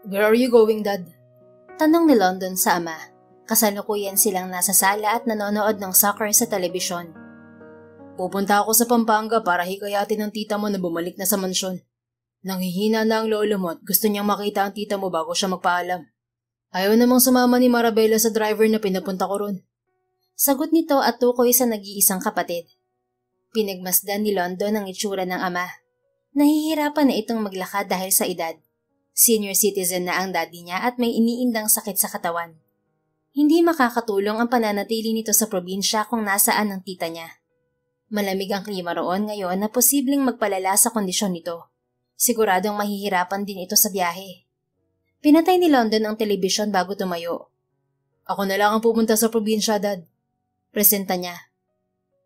Where are you going, Dad? Tanong ni London sa ama. Kasalukuyan silang nasa sala at nanonood ng soccer sa telebisyon. Pupunta ako sa Pampanga para hikayatin ng tita mo na bumalik na sa mansyon. Nanghihina na ang lolo mo at gusto niyang makita ang tita mo bago siya magpaalam. Ayaw namang sumama ni Marabella sa driver na pinapunta ko ron. Sagot nito at tukoy sa nag-iisang kapatid. Pinagmasdan ni London ang itsura ng ama. Nahihirapan na itong maglakad dahil sa edad. Senior citizen na ang daddy niya at may iniindang sakit sa katawan. Hindi makakatulong ang pananatili nito sa probinsya kung nasaan ang tita niya. Malamig ang klima roon ngayon na posibleng magpalala sa kondisyon nito. Siguradong mahihirapan din ito sa biyahe. Pinatay ni London ang telebisyon bago tumayo. Ako na lang ang pupunta sa probinsya, Dad. Presenta niya.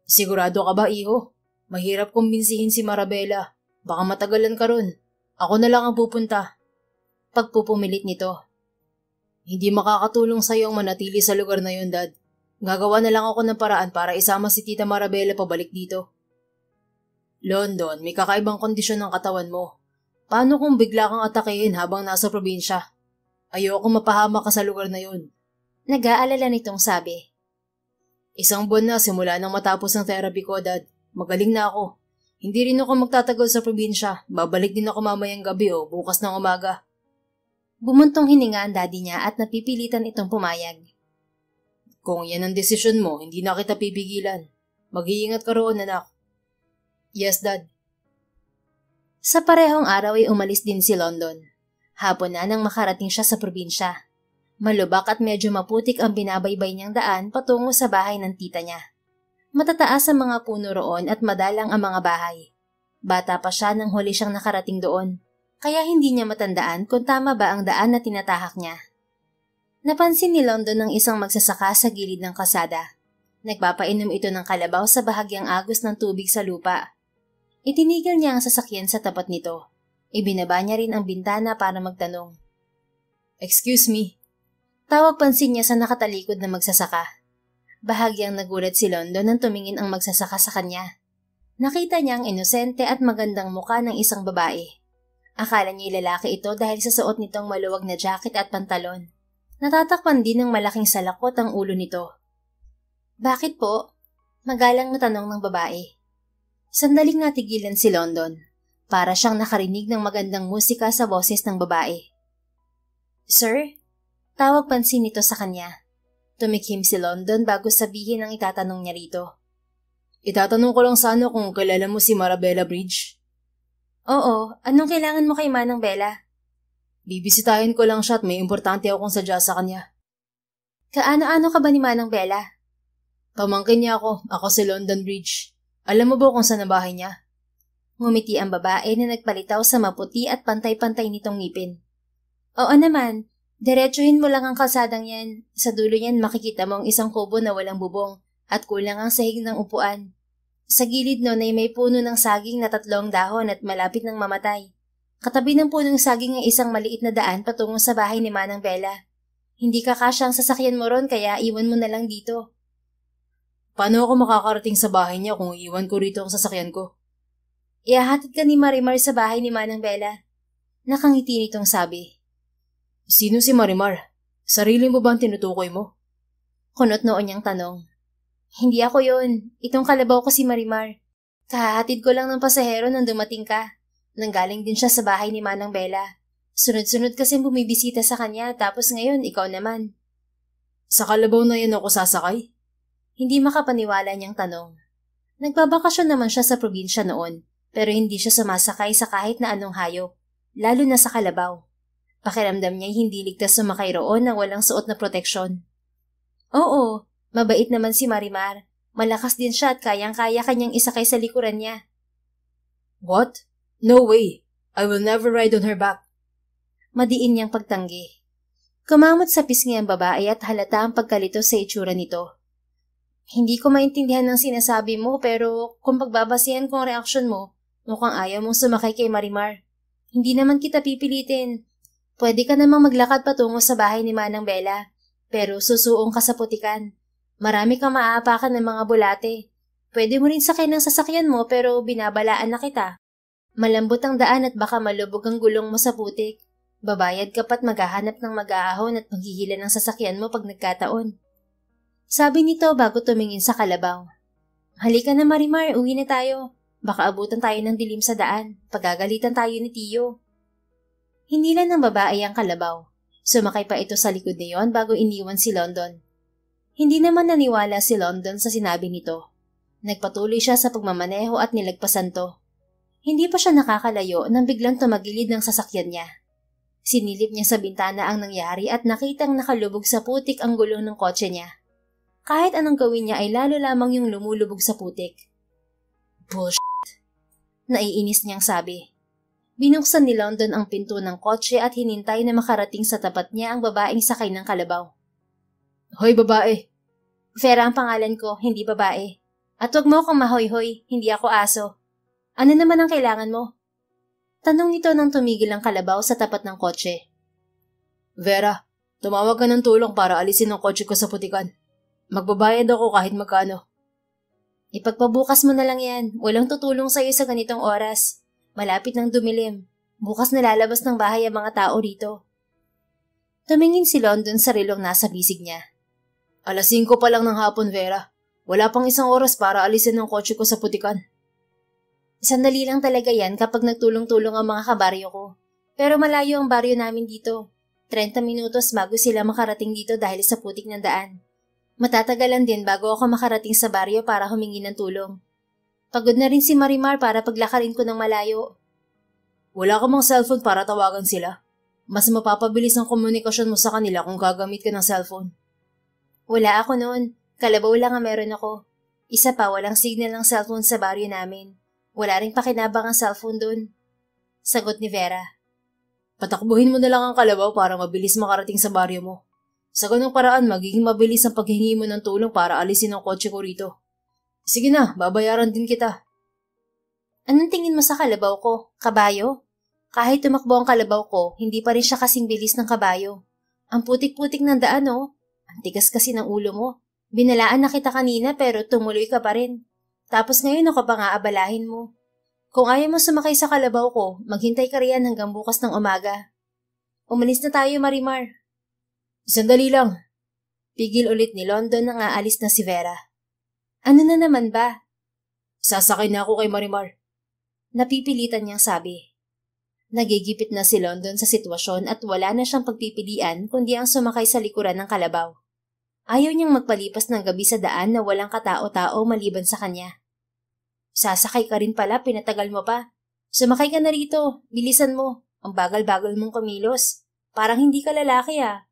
Sigurado ka ba, iho? Mahirap kumbinsihin si Marabella. Baka matagalan ka ron. Ako na lang ang pupunta. Pagpupumilit nito. Hindi makakatulong sa iyo ang manatili sa lugar na yun, Dad. Gagawa na lang ako ng paraan para isama si Tita Marabella pabalik dito. London, may kakaibang kondisyon ng katawan mo. Paano kung bigla kang atakehin habang nasa probinsya? Ayoko mapahama ka sa lugar na yun. Nag-aalala nitong sabi. 1 buwan na simula nang matapos ang therapy ko, Dad. Magaling na ako. Hindi rin ako magtatagal sa probinsya. Babalik din ako mamayang gabi o bukas ng umaga. Bumuntong hininga ang daddy niya at napipilitan itong pumayag. Kung yan ang desisyon mo, hindi na kita pipigilan. Mag-iingat ka roon, anak. Yes, Dad. Sa parehong araw ay umalis din si London. Hapon na nang makarating siya sa probinsya. Malubak at medyo maputik ang binabaybay niyang daan patungo sa bahay ng tita niya. Matataas ang mga puno roon at madalang ang mga bahay. Bata pa siya nang huli siyang nakarating doon, kaya hindi niya matandaan kung tama ba ang daan na tinatahak niya. Napansin ni London ng isang magsasaka sa gilid ng kalsada. Nagpapainom ito ng kalabaw sa bahagyang agos ng tubig sa lupa. Itinigil niya ang sasakyan sa tapat nito. Ibinaba niya rin ang bintana para magtanong. Excuse me. Tawag pansin niya sa nakatalikod na magsasaka. Bahagyang nagulat si London nang tumingin ang magsasaka sa kanya. Nakita niya ang inosente at magandang muka ng isang babae. Akala niya lalaki ito dahil sa suot nitong maluwag na jacket at pantalon. Natatakpan din ng malaking salakot ang ulo nito. Bakit po? Magalang na tanong ng babae. Sandaling natigilan si London. Para siyang nakarinig ng magandang musika sa boses ng babae. Sir? Tawag pansin nito sa kanya. Tumikhim si London bago sabihin ang itatanong niya rito. Itatanong ko lang sana kung kilala mo si Marabella Bridge. Oo, anong kailangan mo kay Manang Bella? Bibisitahin ko lang siya at may importante akong sadya sa kanya. Kaano-ano ka ba ni Manang Bella? Pamangkin niya ako si London Bridge. Alam mo ba kung saan ang bahay niya? Ngumiti ang babae na nagpalitaw sa maputi at pantay-pantay nitong ngipin. Oo naman. Diretsuhin mo lang ang kalsadang yan. Sa dulo niyan makikita mo ang isang kubo na walang bubong at kulang ang sahig ng upuan. Sa gilid nun ay may puno ng saging na 3 dahon at malapit ng mamatay. Katabi ng punong saging ay isang maliit na daan patungo sa bahay ni Manang Bella. Hindi ka kasyang sasakyan mo ron kaya iwan mo na lang dito. Paano ako makakarating sa bahay niya kung iwan ko rito ang sasakyan ko? Ihahatid ka ni Marimar sa bahay ni Manang Bella. Nakangiti nitong sabi. Sino si Marimar? Sarili mo ba ang tinutukoy mo? Kunot noon niyang tanong. Hindi ako yon. Itong kalabaw ko si Marimar. Kahahatid ko lang ng pasahero nang dumating ka. Nanggaling din siya sa bahay ni Manang Bella. Sunod-sunod kasi bumibisita sa kanya tapos ngayon ikaw naman. Sa kalabaw na yan ako sasakay? Hindi makapaniwala niyang tanong. Nagbabakasyon naman siya sa probinsya noon pero hindi siya sumasakay sa kahit na anong hayop, lalo na sa kalabaw. Pakiramdam niya hindi ligtas sumakay roon nang walang suot na proteksyon. Oo, mabait naman si Marimar. Malakas din siya at kayang-kaya kanyang isakay sa likuran niya. What? No way. I will never ride on her back. Madiin niyang pagtanggi. Kumamot sa pisngi ang babae at halata ang pagkalito sa itsura nito. Hindi ko maintindihan ang sinasabi mo pero kung pagbabasihan ko ang reaksyon mo, mukhang ayaw mong sumakay kay Marimar. Hindi naman kita pipilitin. Pwede ka namang maglakad patungo sa bahay ni Manang Bella, pero susuong ka sa putikan. Marami kang maaapakan ng mga bulate. Pwede mo rin sakay ng sasakyan mo pero binabalaan na kita. Malambot ang daan at baka malubog ang gulong mo sa putik. Babayad ka pa't maghahanap ng mag-aahon at maghihila ng sasakyan mo pag nagkataon. Sabi nito bago tumingin sa kalabaw. Halika na Marimar, uwi na tayo. Baka abutan tayo ng dilim sa daan. Pagagalitan tayo ni Tio. Hindi lang ng babae ang kalabaw. Sumakay pa ito sa likod niyon bago iniwan si London. Hindi naman naniwala si London sa sinabi nito. Nagpatuloy siya sa pagmamaneho at nilagpasan to. Hindi pa siya nakakalayo nang biglang tumagilid ng sasakyan niya. Sinilip niya sa bintana ang nangyari at nakitang nakalubog sa putik ang gulong ng kotse niya. Kahit anong gawin niya ay lalo lamang yung lumulubog sa putik. Bullshit! Naiinis niyang sabi. Binuksan ni London ang pinto ng kotse at hinintay na makarating sa tapat niya ang babaeng sakay ng kalabaw. Hoy babae! Vera ang pangalan ko, hindi babae. At huwag mo akong mahoy-hoy, hindi ako aso. Ano naman ang kailangan mo? Tanong nito nang tumigil ang kalabaw sa tapat ng kotse. Vera, tumawag ka ng tulong para alisin ang kotse ko sa putikan. Magbabayad ako kahit magkano. Ipagpabukas mo na lang yan. Walang tutulong sa'yo sa ganitong oras. Malapit ng dumilim. Bukas nalalabas ng bahay ang mga tao rito. Tumingin si London sa relong nasa bisig niya. 5:00 pa lang ng hapon, Vera. Wala pang 1 oras para alisin ang kotse ko sa putikan. Sandali lang talaga yan kapag nagtulong-tulong ang mga kabaryo ko. Pero malayo ang baryo namin dito. 30 minutos bago sila makarating dito dahil sa putik ng daan. Matatagalan din bago ako makarating sa baryo para humingi ng tulong. Pagod na rin si Marimar para paglakarin ko ng malayo. Wala ka mang cellphone para tawagan sila. Mas mapapabilis ang komunikasyon mo sa kanila kung gagamit ka ng cellphone. Wala ako noon. Kalabaw lang ang meron ako. Isa pa, walang signal ng cellphone sa baryo namin. Wala ring pakinabang ang cellphone dun. Sagot ni Vera. Patakbuhin mo na lang ang kalabaw para mabilis makarating sa baryo mo. Sa ganung paraan, magiging mabilis ang paghingi mo ng tulong para alisin ang kotse ko rito. Sige na, babayaran din kita. Anong tingin mo sa kalabaw ko? Kabayo? Kahit tumakbo ang kalabaw ko, hindi pa rin siya kasing bilis ng kabayo. Ang putik-putik ng daan, oh. Ang tigas kasi ng ulo mo. Binalaan na kita kanina pero tumuloy ka pa rin. Tapos ngayon ako pa nga abalahin mo. Kung ayaw mo sumakay sa kalabaw ko, maghintay ka riyan hanggang bukas ng umaga. Umalis na tayo, Marimar. Sandali lang. Pigil ulit ni London nang aalis na si Vera. Ano na naman ba? Sasakay na ako kay Marimar. Napipilitan niyang sabi. Nagigipit na si London sa sitwasyon at wala na siyang pagpipilian kundi ang sumakay sa likuran ng kalabaw. Ayaw niyang magpalipas ng gabi sa daan na walang katao-tao maliban sa kanya. Sasakay ka rin pala, pinatagal mo pa. Sumakay ka na rito, bilisan mo. Ang bagal-bagal mong kumilos. Parang hindi ka lalaki ah.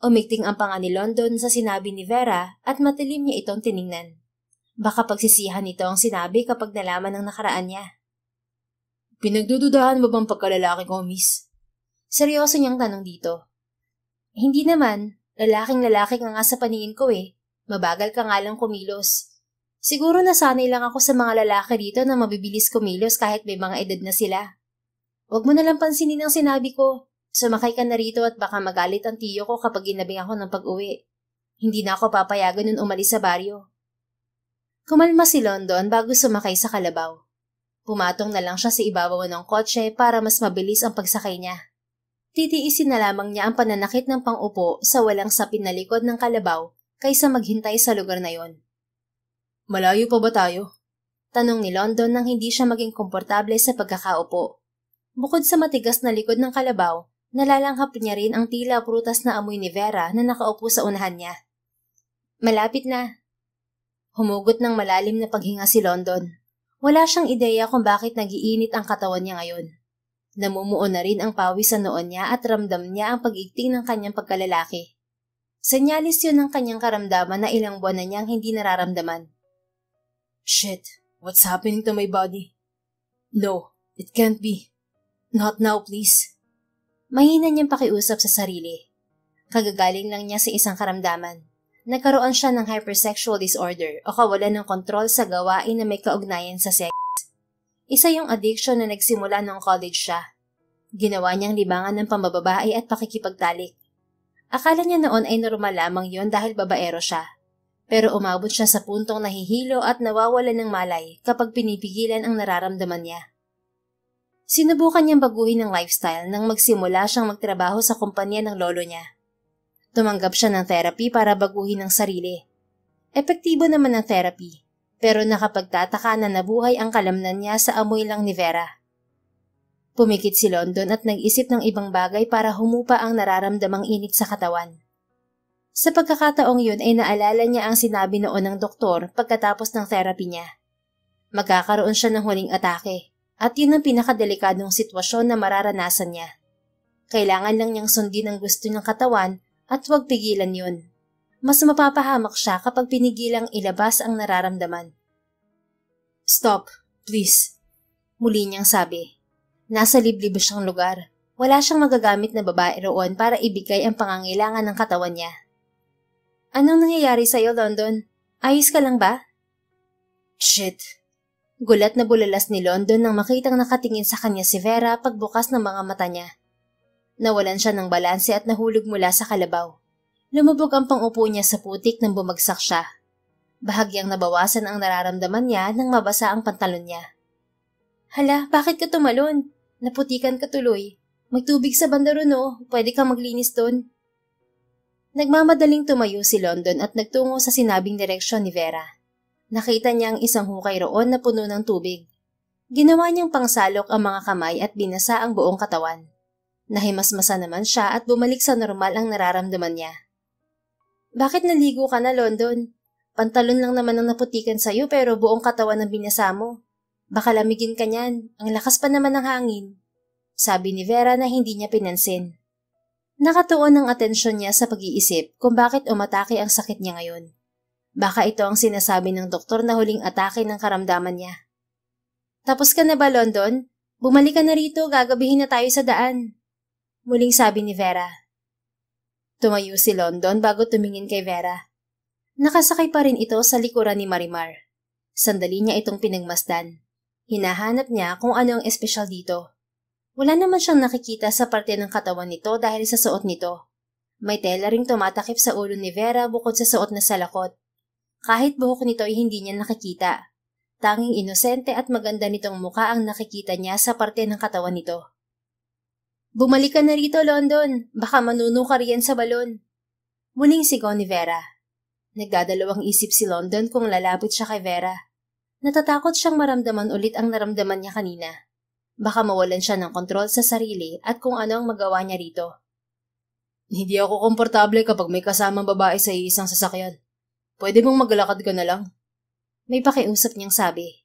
Umikting ang panga ni London sa sinabi ni Vera at matilim niya itong tiningnan. Baka pagsisihan nito ang sinabi kapag nalaman ng nakaraan niya. Pinagdududahan mo bang pagkalalaki ko, miss? Seryoso niyang tanong dito. Hindi naman. Lalaking-lalaki ka nga sa paningin ko eh. Mabagal ka nga lang kumilos. Siguro nasanay lang ako sa mga lalaki dito na mabibilis kumilos kahit may mga edad na sila. Huwag mo nalang pansinin ang sinabi ko. Sumakay ka na rito at baka magalit ang tiyo ko kapag ginabing ako ng pag-uwi. Hindi na ako papayagan nun umalis sa baryo. Kumalma si London bago sumakay sa kalabaw. Pumatong na lang siya sa ibabaw ng kotse para mas mabilis ang pagsakay niya. Titiisin na lamang niya ang pananakit ng pang-upo sa walang sapin na likod ng kalabaw kaysa maghintay sa lugar na yon. Malayo pa ba tayo? Tanong ni London nang hindi siya maging komportable sa pagkakaupo. Bukod sa matigas na likod ng kalabaw, nalalanghap niya rin ang tila prutas na amoy ni Vera na nakaupo sa unahan niya. Malapit na. Humugot ng malalim na paghinga si London. Wala siyang ideya kung bakit nagiinit ang katawan niya ngayon. Namumuo na rin ang pawis sa noon niya at ramdam niya ang pag-igting ng kanyang pagkalalaki. Senyalis yun ng kanyang karamdaman na ilang buwan na niyang hindi nararamdaman. Shit, what's happening to my body? No, it can't be. Not now, please. Mahina niyang pakiusap sa sarili. Kagagaling lang niya sa isang karamdaman. Nagkaroon siya ng hypersexual disorder o kawalan ng kontrol sa gawain na may kaugnayan sa sex. Isa yung addiction na nagsimula noong college siya. Ginawa niyang libangan ng pambababae at pakikipagtalik. Akala niya noon ay normal lamang yon dahil babaero siya. Pero umabot siya sa puntong nahihilo at nawawalan ng malay kapag pinipigilan ang nararamdaman niya. Sinubukan niyang baguhin ang lifestyle nang magsimula siyang magtrabaho sa kumpanya ng lolo niya. Tumanggap siya ng therapy para baguhin ang sarili. Epektibo naman ang therapy, pero nakapagtataka na nabuhay ang kalamnan niya sa amoy lang ni Vera. Pumikit si London at nag-isip ng ibang bagay para humupa ang nararamdamang init sa katawan. Sa pagkakataong yun ay naalala niya ang sinabi noon ng doktor pagkatapos ng therapy niya. Magkakaroon siya ng huling atake, at yun ang pinakadelikadong sitwasyon na mararanasan niya. Kailangan lang niyang sundin ang gusto ng katawan at huwag pigilan yun. Mas mapapahamak siya kapag pinigilang ilabas ang nararamdaman. Stop, please. Muli niyang sabi. Nasa liblib siyang lugar. Wala siyang magagamit na babae roon para ibigay ang pangangailangan ng katawan niya. Anong nangyayari sa'yo, London? Ayos ka lang ba? Shit. Gulat na bulalas ni London nang makitang nakatingin sa kanya si Vera pagbukas ng mga mata niya. Nawalan siya ng balanse at nahulog mula sa kalabaw. Lumubog ang pang-upo niya sa putik nang bumagsak siya. Bahagyang nabawasan ang nararamdaman niya nang mabasa ang pantalon niya. Hala, bakit ka tumalon? Naputikan ka tuloy. Magtubig sa banda ron, oh. Pwede kang maglinis doon. Nagmamadaling tumayo si London at nagtungo sa sinabing direksyon ni Vera. Nakita niya ang isang hukay roon na puno ng tubig. Ginawa niyang pangsalok ang mga kamay at binasa ang buong katawan. Nahimasmasa naman siya at bumalik sa normal ang nararamdaman niya. Bakit naligo ka na, London? Pantalon lang naman ang naputikan sa'yo pero buong katawan ang binasa mo. Baka lamigin ka niyan, ang lakas pa naman ng hangin. Sabi ni Vera na hindi niya pinansin. Nakatuon ang atensyon niya sa pag-iisip kung bakit umatake ang sakit niya ngayon. Baka ito ang sinasabi ng doktor na huling atake ng karamdaman niya. Tapos ka na ba, London? Bumalik ka na rito, gagabihin na tayo sa daan. Muling sabi ni Vera. Tumayo si London bago tumingin kay Vera. Nakasakay pa rin ito sa likuran ni Marimar. Sandali niya itong pinagmasdan. Hinahanap niya kung ano ang espesyal dito. Wala naman siyang nakikita sa parte ng katawan nito dahil sa suot nito. May tela ring tumatakip sa ulo ni Vera bukod sa suot na salakot. Kahit buhok nito ay hindi niya nakikita. Tanging inosente at maganda nitong muka ang nakikita niya sa parte ng katawan nito. Bumalik ka na rito, London. Baka manuno ka riyan sa balon. Muling sigaw ni Vera. Nagdadalawang isip si London kung lalapit siya kay Vera. Natatakot siyang maramdaman ulit ang naramdaman niya kanina. Baka mawalan siya ng kontrol sa sarili at kung ano ang magawa niya rito. Hindi ako komportable kapag may kasamang babae sa isang sasakyan. Pwede bang maglakad ka na lang? May pakiusap niyang sabi.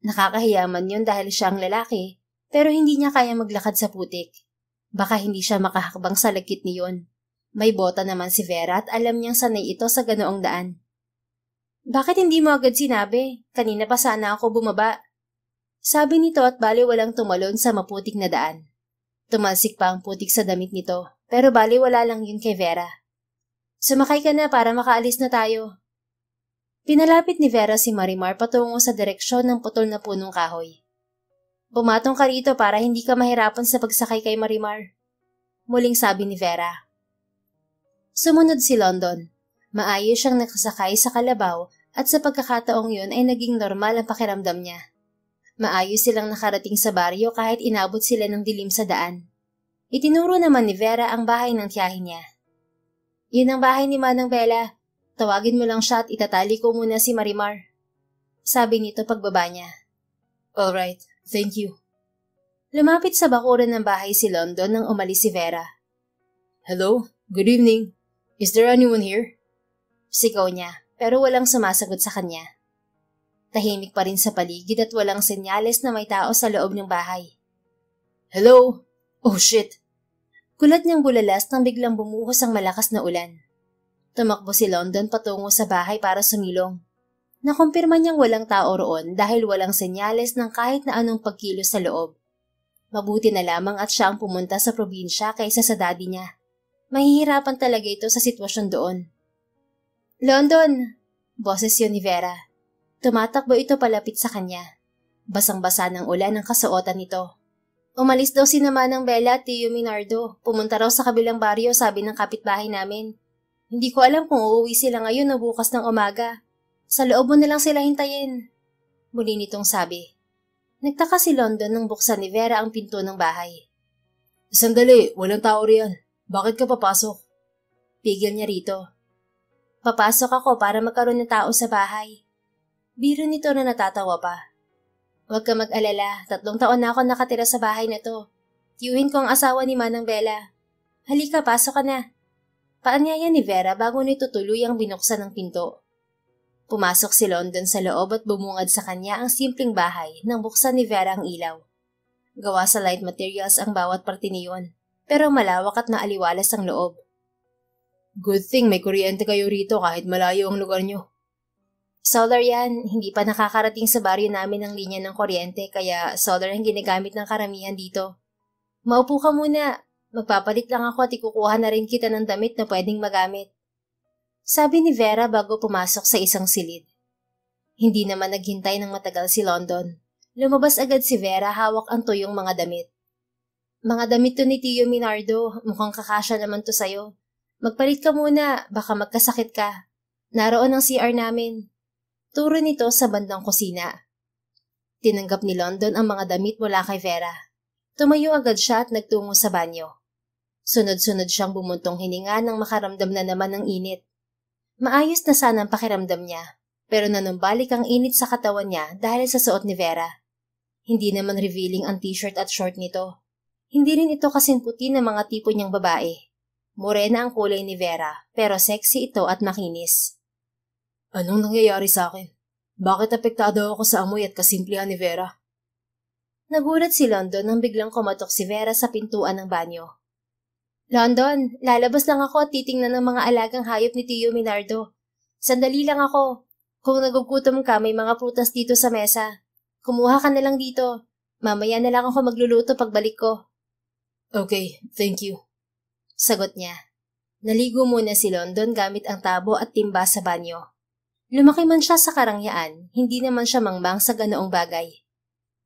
Nakakahiyaman yun dahil siya ang lalaki, pero hindi niya kaya maglakad sa putik. Baka hindi siya makahakbang sa lagkit niyon. May bota naman si Vera at alam niyang sanay ito sa ganoong daan. Bakit hindi mo agad sinabi? Kanina pa sana ako bumaba. Sabi nito at bali walang tumalon sa maputik na daan. Tumalsik pa ang putik sa damit nito, pero bali wala lang yun kay Vera. Sumakay ka na para makaalis na tayo. Pinalapit ni Vera si Marimar patungo sa direksyon ng putol na punong kahoy. Pumatong ka rito para hindi ka mahirapan sa pagsakay kay Marimar. Muling sabi ni Vera. Sumunod si London. Maayos siyang nakasakay sa kalabaw at sa pagkakataong yun ay naging normal ang pakiramdam niya. Maayos silang nakarating sa baryo kahit inabot sila ng dilim sa daan. Itinuro naman ni Vera ang bahay ng tiyahin niya. Yun ang bahay ni Manang Bella. Tawagin mo lang siya at itatali ko muna si Marimar. Sabi nito pagbaba niya. Alright, thank you. Lumapit sa bakuran ng bahay si London nang umalis si Vera. Hello, good evening. Is there anyone here? Sigaw niya, pero walang sumasagot sa kanya. Tahimik pa rin sa paligid at walang senyales na may tao sa loob ng bahay. Hello? Oh shit! Kulat niyang bulalas nang biglang bumuhos ang malakas na ulan. Tumakbo si London patungo sa bahay para sumilong. Nakumpirma niyang walang tao roon dahil walang senyales ng kahit na anong pagkilos sa loob. Mabuti na lamang at siya ang pumunta sa probinsya kaysa sa daddy niya. Mahihirapan talaga ito sa sitwasyon doon. London! Boses yun ni Vera. Tumatakbo ito palapit sa kanya. Basang-basa ng ulan ang kasuotan nito. Umalis daw si Manang Bella at Tio Minardo. Pumunta raw sa kabilang baryo, sabi ng kapitbahay namin. Hindi ko alam kung uuwi sila ngayon o bukas ng umaga. Sa loob mo na lang sila hintayin. Muli nitong sabi. Nagtaka si London nang buksan ni Vera ang pinto ng bahay. Sandali, walang tao riyan. Bakit ka papasok? Pigil niya rito. Papasok ako para magkaroon ng tao sa bahay. Biro nito na natatawa pa. Huwag ka mag-alala, 3 taon na ako nakatira sa bahay na to. Tiyuhin ko ang asawa ni Manang Bella. Halika, pasok ka na. Paanyaya ni Vera bago nito tuluyang binuksan ang pinto. Pumasok si London sa loob at bumungad sa kanya ang simpleng bahay nang buksan ni Vera ang ilaw. Gawa sa light materials ang bawat parte niyon, pero malawak at naaliwalas ang loob. Good thing may kuryente kayo rito kahit malayo ang lugar nyo. Solar yan, hindi pa nakakarating sa baryo namin ang linya ng kuryente kaya solar ang ginagamit ng karamihan dito. Maupo ka muna, magpapalit lang ako at ikukuha na rin kita ng damit na pwedeng magamit. Sabi ni Vera bago pumasok sa isang silid. Hindi naman naghintay ng matagal si London. Lumabas agad si Vera hawak ang tuyong mga damit. Mga damit to ni Tio Minardo, mukhang kakasya naman to sayo. Magpalit ka muna, baka magkasakit ka. Naroon ang CR namin. Turo nito sa bandang kusina. Tinanggap ni London ang mga damit mula kay Vera. Tumayo agad siya at nagtungo sa banyo. Sunod-sunod siyang bumuntong hininga nang makaramdam na naman ng init. Maayos na sana ang pakiramdam niya, pero nanumbalik ang init sa katawan niya dahil sa suot ni Vera. Hindi naman revealing ang t-shirt at short nito. Hindi rin ito kasing puti ng mga tipo niyang babae. Morena ang kulay ni Vera, pero sexy ito at makinis. Anong nangyayari sa akin? Bakit apektado ako sa amoy at kasimplihan ni Vera? Nagulat si London nang biglang kumatok si Vera sa pintuan ng banyo. London, lalabas lang ako at titingnan ng mga alagang hayop ni Tio Minardo. Sandali lang ako. Kung nagugutom ka, may mga prutas dito sa mesa. Kumuha ka na lang dito. Mamaya na lang ako magluluto pagbalik ko. Okay, thank you. Sagot niya. Naligo muna si London gamit ang tabo at timba sa banyo. Lumaki man siya sa karangyaan, hindi naman siya mangbang sa ganoong bagay.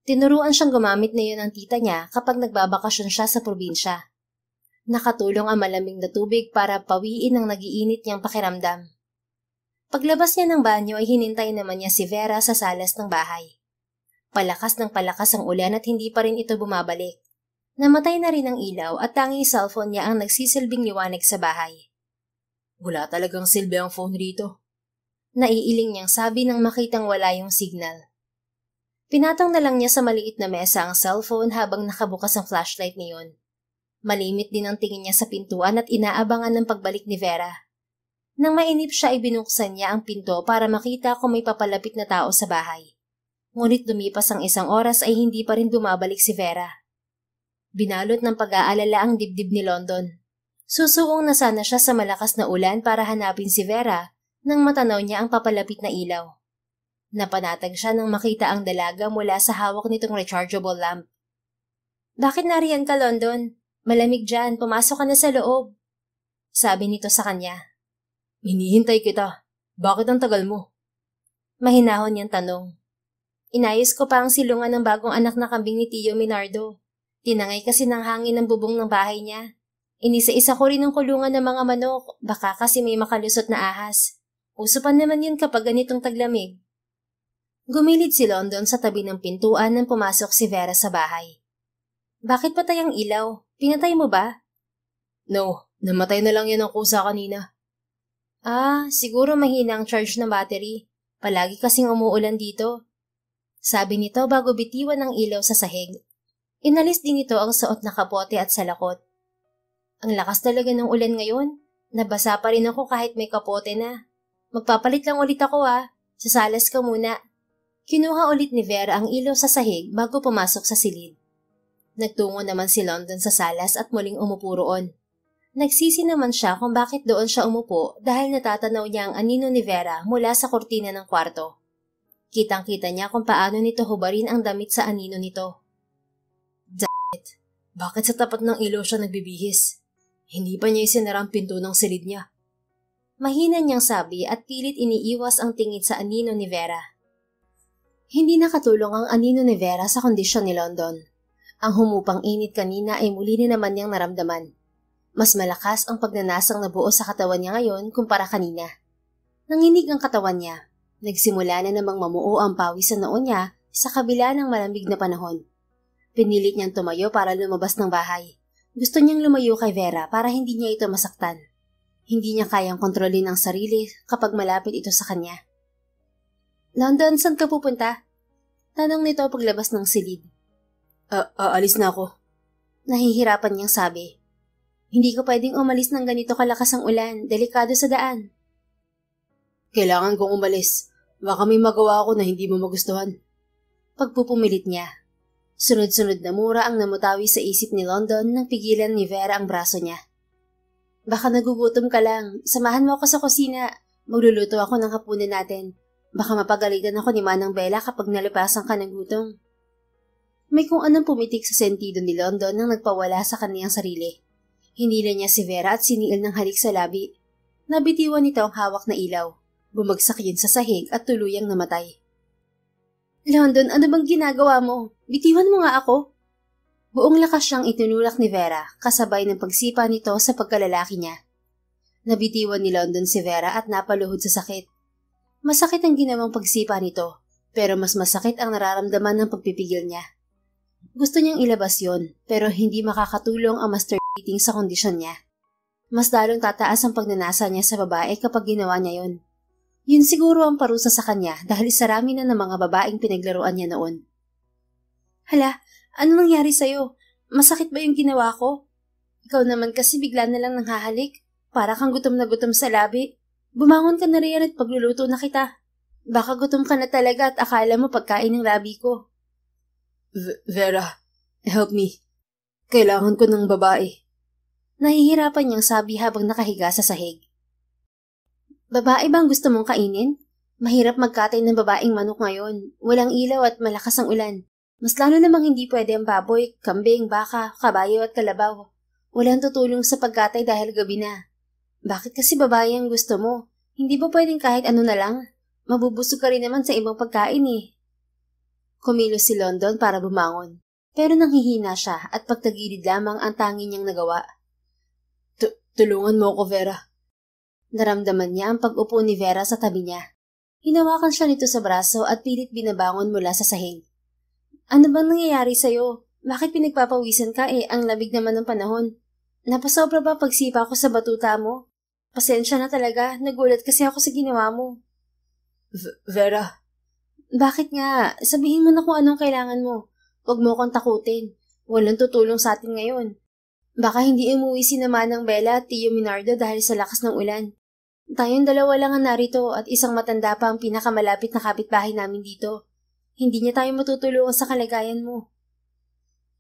Tinuruan siyang gumamit na yun ng tita niya kapag nagbabakasyon siya sa probinsya. Nakatulong ang malamig na tubig para pawiin ang nagiinit niyang pakiramdam. Paglabas niya ng banyo ay hinintay naman niya si Vera sa salas ng bahay. Palakas ng palakas ang ulan at hindi pa rin ito bumabalik. Namatay na rin ang ilaw at tanging cellphone niya ang nagsisilbing liwanag sa bahay. Wala talagang silbi ang phone rito. Naiiling niyang sabi nang makitang wala yung signal. Pinatong na lang niya sa maliit na mesa ang cellphone habang nakabukas ang flashlight niyon. Malimit din ang tingin niya sa pintuan at inaabangan ng pagbalik ni Vera. Nang mainip siya ay binuksan niya ang pinto para makita kung may papalapit na tao sa bahay. Ngunit lumipas ang 1 oras ay hindi pa rin bumabalik si Vera. Binalot ng pag-aalala ang dibdib ni London. Susuong na sana siya sa malakas na ulan para hanapin si Vera nang matanaw niya ang papalapit na ilaw. Napanatag siya nang makita ang dalaga mula sa hawak nitong rechargeable lamp. Bakit nariyan ka, London? Malamig dyan, pumasok ka na sa loob. Sabi nito sa kanya. Hinihintay kita. Bakit ang tagal mo? Mahinahon niyang tanong. Inayos ko pa ang silungan ng bagong anak na kambing ni Tio Minardo. Tinangay kasi ng hangin ng bubong ng bahay niya. Inisa-isa ko rin ang kulungan ng mga manok, baka kasi may makalusot na ahas. Uso pa naman yun kapag ganitong taglamig. Gumilid si London sa tabi ng pintuan nang pumasok si Vera sa bahay. Bakit patay ang ilaw? Pinatay mo ba? No, namatay na lang yan ang kusa kanina. Siguro mahina ang charge ng battery. Palagi kasing umuulan dito. Sabi nito bago bitiwan ang ilaw sa sahig. Inalis din ito ang suot na kapote at salakot. Ang lakas talaga ng ulan ngayon. Nabasa pa rin ako kahit may kapote na. Magpapalit lang ulit ako Sasalas ka muna. Kinuha ulit ni Vera ang ilaw sa sahig bago pumasok sa silid. Nagtungo naman si London sa salas at muling umupo roon. Nagsisi naman siya kung bakit doon siya umupo dahil natatanaw niya ang anino ni Vera mula sa kurtina ng kwarto. Kitang-kita niya kung paano nito hubarin ang damit sa anino nito. Bakit sa tapat ng ilaw siya nagbibihis? Hindi pa niya isinara ang pinto ng silid niya. Mahina niyang sabi at pilit iniiwas ang tingin sa anino ni Vera. Hindi nakatulong ang anino ni Vera sa kondisyon ni London. Ang humupang init kanina ay muli na naman niyang naramdaman. Mas malakas ang pagnanasang nabuo sa katawan niya ngayon kumpara kanina. Nanginig ang katawan niya. Nagsimula na namang mamuo ang pawis sa noo niya Sa kabila ng malamig na panahon, pinilit niyang tumayo para lumabas ng bahay. Gusto niyang lumayo kay Vera para hindi niya ito masaktan. Hindi niya kayang kontrolin ang sarili kapag malapit ito sa kanya. London, saan ka pupunta? Tanong nito paglabas ng silid. Aalis na ako. Nahihirapan niyang sabi. Hindi ko pwedeng umalis ng ganito kalakas ang ulan, delikado sa daan. Kailangan kong umalis. Baka may magawa ako na hindi mo magustuhan. Pagpupumilit niya. Sunod-sunod na mura ang namutawi sa isip ni London nang pigilan ni Vera ang braso niya. Baka nagugutom ka lang. Samahan mo ako sa kusina. Magluluto ako ng hapunan natin. Baka mapagalitan ako ni Manang Bella kapag nalipasan ka ng gutom. May kung anong pumitik sa sentido ni London nang nagpawala sa kaniyang sarili. Hinila niya si Vera at siniil ng halik sa labi. Nabitiwan nito ang hawak na ilaw. Bumagsak yun sa sahig at tuluyang namatay. London, ano bang ginagawa mo? Bitiwan mo nga ako. Buong lakas siyang itinulak ni Vera, kasabay ng pagsipa nito sa pagkalalaki niya. Nabitiwan ni London si Vera at napaluhod sa sakit. Masakit ang ginawang pagsipa nito, pero mas masakit ang nararamdaman ng pagpipigil niya. Gusto niyang ilabas yon, pero hindi makakatulong ang masturbating sa kondisyon niya. Mas lalong tataas ang pagnanasa niya sa babae kapag ginawa niya yon. Yun siguro ang parusa sa kanya dahil sarami na ng mga babaeng pinaglaruan niya noon. Hala, ano nangyari sa'yo? Masakit ba yung ginawa ko? Ikaw naman kasi bigla na lang nanghahalik. Para kang gutom na gutom sa labi. Bumangon ka na riyan at pagluluto na kita. Baka gutom ka na talaga at akala mo pagkain ng labi ko. Vera, help me. Kailangan ko ng babae. Nahihirapan niyang sabi habang nakahiga sa sahig. Babae bang gusto mong kainin? Mahirap magkatay ng babaeng manok ngayon. Walang ilaw at malakas ang ulan. Mas lalo namang hindi pwede ang baboy, kambing, baka, kabayo at kalabaw. Walang tutulong sa pagkatay dahil gabi na. Bakit kasi babae ang gusto mo? Hindi ba pwedeng kahit ano na lang? Mabubusog ka rin naman sa ibang pagkain eh. Kumilos si London para bumangon. Pero nanghihina siya at pagtagilid lamang ang tangi niyang nagawa. Tulungan mo ako, Vera. Naramdaman niya ang pag-upo ni Vera sa tabi niya. Hinawakan siya nito sa braso at pilit binabangon mula sa sahig. Ano bang nangyayari sa'yo? Bakit pinagpapawisan ka ang labig naman ng panahon? Napasobra ba pagsipa ko sa batuta mo? Pasensya na talaga, nagulat kasi ako sa ginawa mo. Vera. Bakit nga? Sabihin mo na kung anong kailangan mo. Huwag mo akong takutin. Walang tutulong sa atin ngayon. Baka hindi umuwi si Manang Bella at Tio Minardo dahil sa lakas ng ulan. Tayong dalawa lang ang narito at isang matanda pa ang pinakamalapit na kapitbahay namin dito. Hindi niya tayo matutulungan sa kalagayan mo.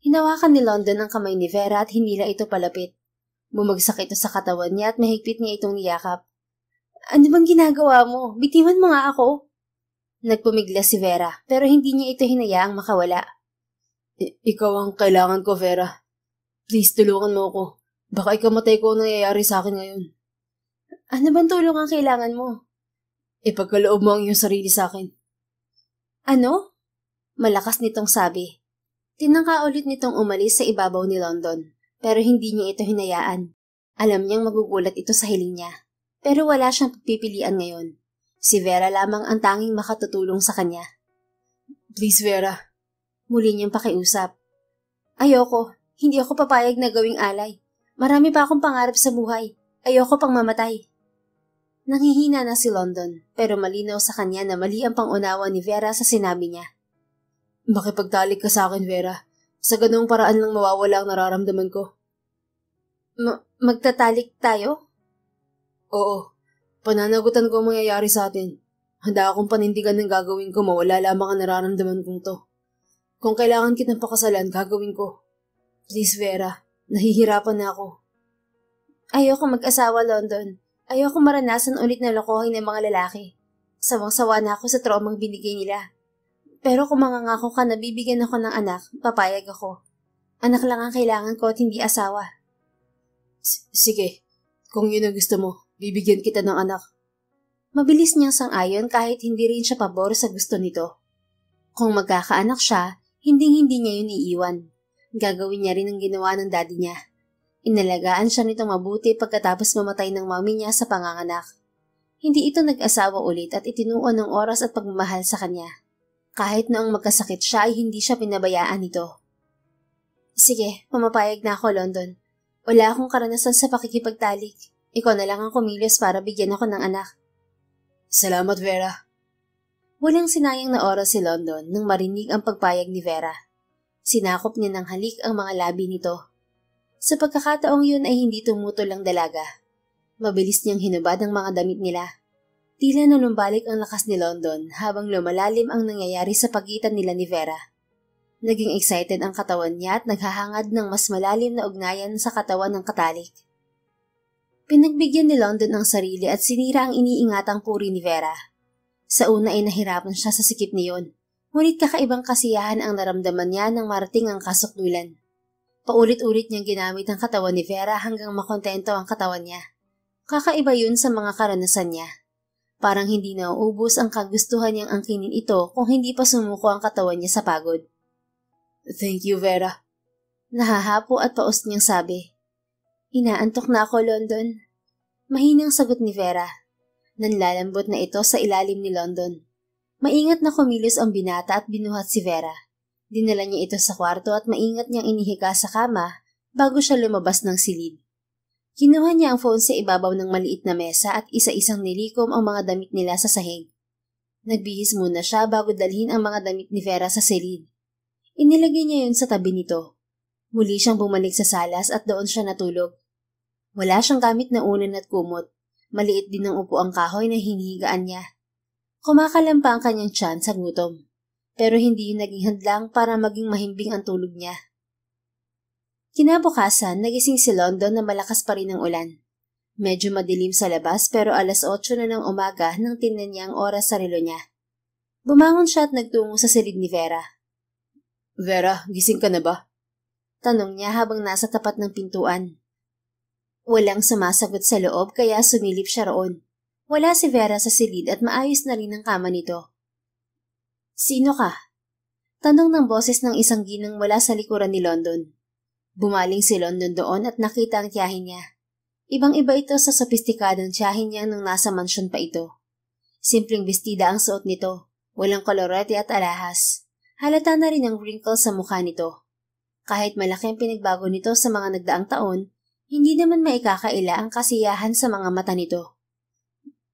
Hinawakan ni London ang kamay ni Vera at hinila ito palapit. Bumagsak ito sa katawan niya at mahigpit niya itong niyakap. Ano bang ginagawa mo? Bitiwan mo nga ako. Nagpumigla si Vera pero hindi niya ito hinayaang makawala. Ikaw ang kailangan ko, Vera. Please, tulungan mo ako. Baka ikamatay ko ang nangyayari sa akin ngayon. Ano bang tulong ang kailangan mo? Ipagkaloob mo ang iyong sarili sa akin. Ano? Malakas nitong sabi. Tinangka ulit nitong umalis sa ibabaw ni London, pero hindi niya ito hinayaan. Alam niyang magugulat ito sa hiling niya, pero wala siyang pagpipilian ngayon. Si Vera lamang ang tanging makatutulong sa kanya. Please, Vera. Muli niyang pakiusap. Ayoko. Hindi ako papayag na gawing alay. Marami pa akong pangarap sa buhay. Ayoko pang mamatay. Nanghihina na si London, pero malinaw sa kanya na mali ang pangunawa ni Vera sa sinabi niya. Makipagtalik ka sa akin, Vera. Sa ganoong paraan lang mawawala ang nararamdaman ko. Magtatalik tayo? Oo. Pananagutan ko ang mangyayari sa atin. Handa akong panindigan ng gagawin ko, mawala lamang ang nararamdaman kong to. Kung kailangan kitang pakasalan, gagawin ko. Please, Vera. Nahihirapan na ako. Ayoko mag-asawa, London. Ayoko maranasan ulit na lokohin ng mga lalaki. Sawang-sawa na ako sa traumang binigay nila. Pero kung mangangako ka na bibigyan ako ng anak, papayag ako. Anak lang ang kailangan ko at hindi asawa. Sige. Kung yun ang gusto mo, bibigyan kita ng anak. Mabilis niyang sang-ayon kahit hindi rin siya pabor sa gusto nito. Kung magkakaanak siya, hindi niya yun iiwan. Gagawin niya rin ang ginawa ng daddy niya. Inalagaan siya nitong mabuti pagkatapos mamatay ng mami niya sa panganganak. Hindi ito nag-asawa ulit at itinuon ng oras at pagmamahal sa kanya. Kahit noong magkasakit siya ay hindi siya pinabayaan nito. Sige, pumapayag na ako, London. Wala akong karanasan sa pakikipagtalik. Ikaw na lang ang kumilos para bigyan ako ng anak. Salamat, Vera. Walang sinayang na oras si London nang marinig ang pagpayag ni Vera. Sinakop niya ng halik ang mga labi nito. Sa pagkakataong yun ay hindi tumutol ang dalaga. Mabilis niyang hinubad ang mga damit nila. Tila nanumbalik ang lakas ni London habang lumalalim ang nangyayari sa pagitan nila ni Vera. Naging excited ang katawan niya at naghahangad ng mas malalim na ugnayan sa katawan ng katalik. Pinagbigyan ni London ang sarili at sinira ang iniingatang puri ni Vera. Sa una ay nahirapan siya sa sikip niyon, ngunit kakaibang kasiyahan ang naramdaman niya nang marating ang kasukdulan. Paulit-ulit niyang ginamit ang katawan ni Vera hanggang makontento ang katawan niya. Kakaiba yun sa mga karanasan niya. Parang hindi nauubos ang kagustuhan niyang angkinin ito kung hindi pa sumuko ang katawan niya sa pagod. Thank you, Vera. Nahahapo at paus niyang sabi. Inaantok na ako, London. Mahinang sagot ni Vera. Nanlalambot na ito sa ilalim ni London. Maingat na kumilos ang binata at binuhat si Vera. Dinala niya ito sa kwarto at maingat niyang inihiga sa kama bago siya lumabas ng silid. Kinuha niya ang phone sa ibabaw ng maliit na mesa at isa-isang nilikom ang mga damit nila sa sahig. Nagbihis muna siya bago dalhin ang mga damit ni Vera sa silid. Inilagay niya yun sa tabi nito. Muli siyang bumalik sa salas at doon siya natulog. Wala siyang gamit na unan at kumot. Maliit din ang upuang kahoy na hinihigaan niya. Kumakalampa ang kanyang tiyan sa gutom. Pero hindi yun naging hadlang para maging mahimbing ang tulog niya. Kinabukasan, nagising si London na malakas pa rin ang ulan. Medyo madilim sa labas pero 8:00 na ng umaga nang tingnan niya ang oras sa relo niya. Bumangon siya at nagtungo sa silid ni Vera. Vera, gising ka na ba? Tanong niya habang nasa tapat ng pintuan. Walang sumasagot sa loob kaya sumilip siya roon. Wala si Vera sa silid at maayos na rin ang kama nito. Sino ka? Tanong ng boses ng isang ginang mula sa likuran ni London. Bumaling si London doon at nakita ang tiyahin niya. Ibang-iba ito sa sopistikadong tiyahin niya nung nasa mansyon pa ito. Simpleng bestida ang suot nito, walang kolorete at alahas. Halata na rin ang wrinkles sa mukha nito. Kahit malaki ang pinagbago nito sa mga nagdaang taon, hindi naman maikakaila ang kasiyahan sa mga mata nito.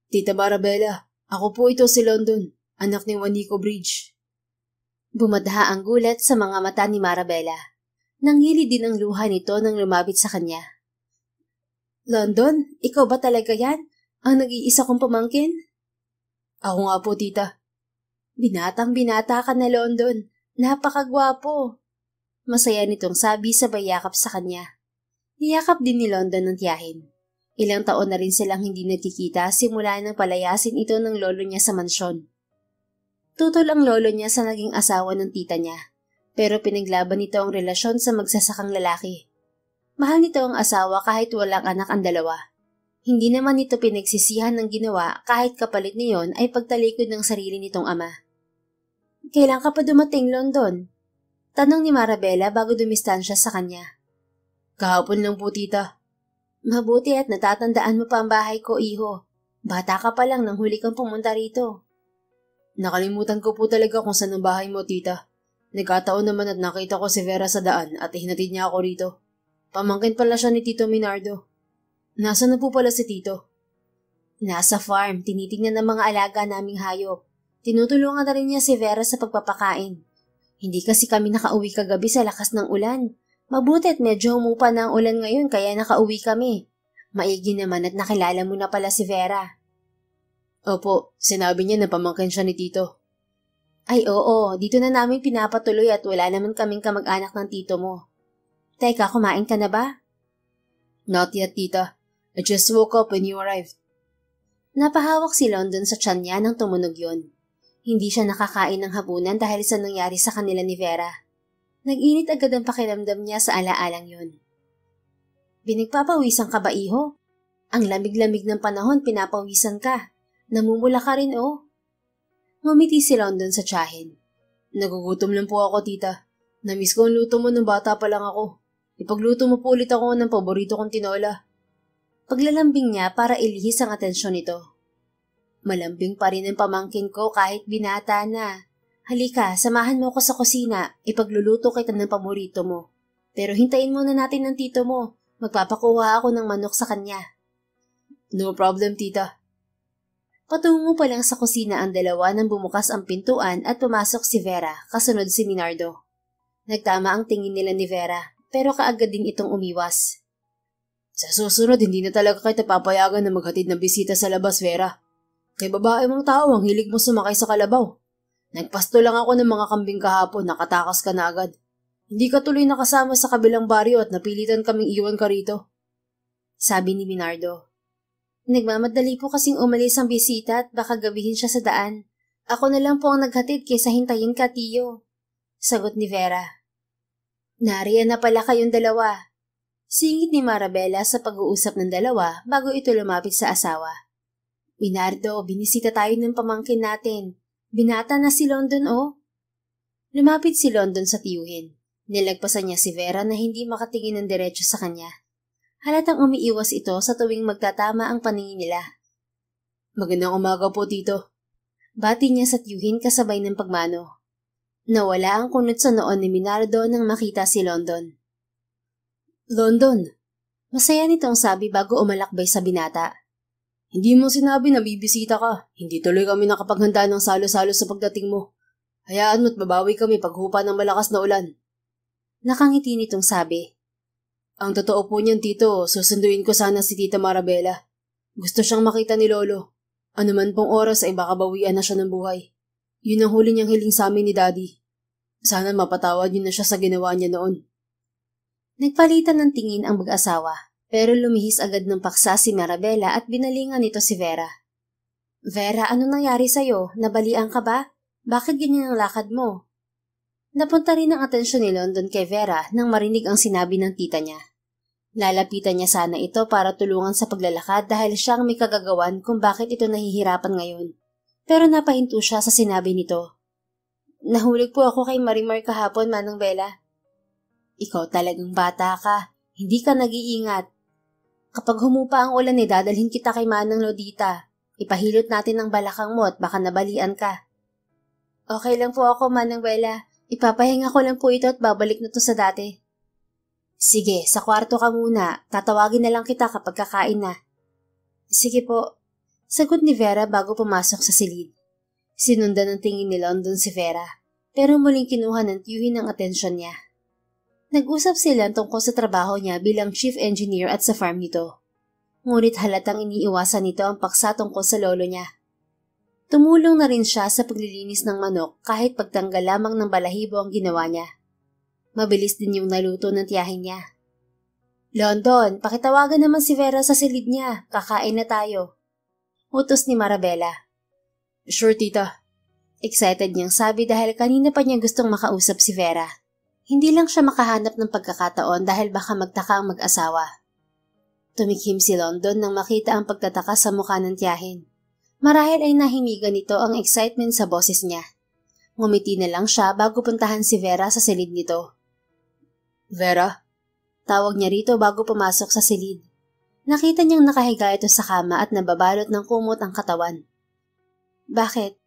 Tita Marabella, ako po ito si London, anak ni Juanico Bridge. Bumadha ang gulat sa mga mata ni Marabella. Nanghili din ang luha nito nang lumapit sa kanya. London, ikaw ba talaga yan? Ang nag-iisa kong pamangkin? Ako nga po, tita. Binatang-binata ka na, London. Napakagwapo. Masaya nitong sabi sabay yakap sa kanya. Niyakap din ni London ng tiyahin. Ilang taon na rin silang hindi nagkikita simula nang palayasin ito ng lolo niya sa mansyon. Tutol ang lolo niya sa naging asawa ng tita niya. Pero pinaglaban nito ang relasyon sa magsasakang lalaki. Mahal nito ang asawa kahit walang anak ang dalawa. Hindi naman nito pinagsisihan ng ginawa kahit kapalit niyon ay pagtalikod ng sarili nitong ama. Kailan ka pa dumating, London? Tanong ni Marabella bago dumistansya sa kanya. Kahapon lang po, tita. Mabuti at natatandaan mo pa ang bahay ko, iho. Bata ka pa lang nang huli kang pumunta rito. Nakalimutan ko po talaga kung saan ang bahay mo, tita. Nagkataon naman at nakita ko si Vera sa daan at hinatid niya ako rito. Pamangkin pala siya ni Tito Minardo. Nasaan na po pala si Tito? Nasa farm, tinitingnan ng mga alaga naming hayop. Tinutulungan na rin niya si Vera sa pagpapakain. Hindi kasi kami nakauwi kagabi sa lakas ng ulan. Mabuti at medyo humupa na ang ulan ngayon kaya nakauwi kami. Maigi naman at nakilala mo na pala si Vera. Opo, sinabi niya na pamangkin siya ni Tito. Ay oo, dito na namin pinapatuloy at wala naman kaming kamag-anak ng tito mo. Teka, kumain ka na ba? Not yet, tita. I just woke up when you arrived. Napahawak si London sa tiyan niya nang tumunog yon. Hindi siya nakakain ng hapunan dahil sa nangyari sa kanila ni Vera. Nag-init agad ang pakiramdam niya sa alaalang yon. Binigpapawisan ka ba, iho? Ang lamig-lamig ng panahon, pinapawisan ka. Namumula ka rin, oh. Ngumiti si London sa tiyahin. Nagugutom lang po ako, tita. Namiss ko ang luto mo nung bata pa lang ako. Ipagluto mo po ulit ako ng paborito kong tinola. Paglalambing niya para ilihis ang atensyon nito. Malambing pa rin ang pamangkin ko kahit binata na. Halika, samahan mo ko sa kusina. Ipagluluto kita ng paborito mo. Pero hintayin muna natin ng tito mo. Magpapakuha ako ng manok sa kanya. No problem, tita. Patungo pa lang sa kusina ang dalawa nang bumukas ang pintuan at pumasok si Vera, kasunod si Minardo. Nagtama ang tingin nila ni Vera, pero kaagad din itong umiwas. Sa susunod, hindi na talaga kita papayagan na maghatid ng bisita sa labas, Vera. Kay babae mong tao ang hilig mo sumakay sa kalabaw. Nagpasto lang ako ng mga kambing kahapon, nakatakas ka na agad. Hindi ka tuloy nakasama sa kabilang baryo at napilitan kaming iwan ka rito. Sabi ni Minardo. Nagmamadali po kasing umalis ang bisita at baka gabihin siya sa daan. Ako na lang po ang naghatid kaysa hintayin ka, tiyo. Sagot ni Vera. Nariyan na pala kayong dalawa. Singit ni Marabella sa pag-uusap ng dalawa bago ito lumapit sa asawa. Minardo, binisita tayo ng pamangkin natin. Binata na si London, oh. Lumapit si London sa tiyuhin. Nilagpasan niya si Vera na hindi makatingin ng diretso sa kanya. Halatang umiiwas ito sa tuwing magtatama ang paningin nila. Magandang umaga po, tito. Bati niya sa tiyuhin kasabay ng pagmano. Nawala ang kunot sa noon ni Minardo nang makita si London. London! Masaya nitong sabi bago umalakbay sa binata. Hindi mo sinabi na bibisita ka. Hindi tuloy kami nakapaghanda ng salo-salo sa pagdating mo. Hayaan mo't babawi kami paghupa ng malakas na ulan. Nakangiti nitong sabi. Ang totoo po niyan, tito, susunduin ko sana si Tita Marabella. Gusto siyang makita ni Lolo. Ano man pong oras ay baka bawian na siya ng buhay. Yun ang huli niyang hiling sa amin ni Daddy. Sana mapatawad niyo na siya sa ginawa niya noon. Nagpalitan ng tingin ang mag-asawa, pero lumihis agad ng paksa si Marabella at binalingan nito si Vera. Vera, ano nangyari sa'yo? Nabalian ka ba? Bakit ganyan ang lakad mo? Napunta rin ang atensyon ni London kay Vera nang marinig ang sinabi ng tita niya. Lalapitan niya sana ito para tulungan sa paglalakad dahil siya ang may kagagawan kung bakit ito nahihirapan ngayon. Pero napahinto siya sa sinabi nito. Nahulog po ako kay Marimar kahapon, Manang Bella. Ikaw talagang bata ka. Hindi ka nag-iingat. Kapag humupa ang ulan dadalhin kita kay Manang Lodita. Ipahilot natin ang balakang mo at baka nabalian ka. Okay lang po ako, Manang Bella. Ipapahinga ko lang po ito at babalik na to sa dati. Sige, sa kwarto ka muna. Tatawagin na lang kita kapag kakain na. Sige po. Sagot ni Vera bago pumasok sa silid. Sinundan ng tingin ni London si Vera, pero muling kinuha ng tiyuhin ang atensyon niya. Nag-usap sila tungkol sa trabaho niya bilang chief engineer at sa farm nito. Ngunit halatang iniiwasan nito ang paksa tungkol sa lolo niya. Tumulong na rin siya sa paglilinis ng manok kahit pagtanggal lamang ng balahibo ang ginawa niya. Mabilis din yung naluto ng tiyahin niya. London, pakitawagan naman si Vera sa silid niya. Kakain na tayo. Utos ni Marabella. Sure, tita. Excited niyang sabi dahil kanina pa niya gustong makausap si Vera. Hindi lang siya makahanap ng pagkakataon dahil baka magtaka ang mag-asawa. Tumikhim si London nang makita ang pagtataka sa mukha ng tiyahin. Marahil ay nahimigan nito ang excitement sa boses niya. Ngumiti na lang siya bago puntahan si Vera sa silid nito. Vera? Tawag niya rito bago pumasok sa silid. Nakita niyang nakahiga ito sa kama at nababalot ng kumot ang katawan. Bakit?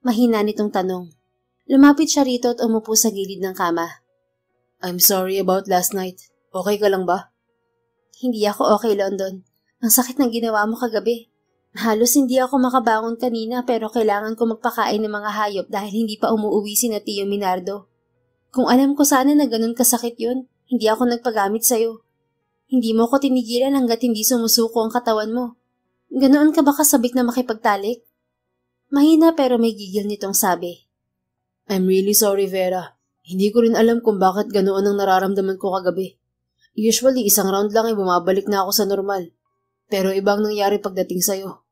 Mahina nitong tanong. Lumapit siya rito at umupo sa gilid ng kama. I'm sorry about last night. Okay ka lang ba? Hindi ako okay, London. Ang sakit ng ginawa mo kagabi. Halos hindi ako makabangon kanina pero kailangan ko magpakain ng mga hayop dahil hindi pa umuuwi si na Tio Minardo. Kung alam ko sana na ganun kasakit yun, hindi ako nagpagamit sa'yo. Hindi mo ko tinigilan hanggat hindi sumusuko ang katawan mo. Ganoon ka ba kasabik na makipagtalik? Mahina pero may gigil nitong sabi. I'm really sorry, Vera. Hindi ko rin alam kung bakit ganoon ang nararamdaman ko kagabi. Usually, isang round lang ay bumabalik na ako sa normal. Pero ibang nangyari pagdating sa'yo.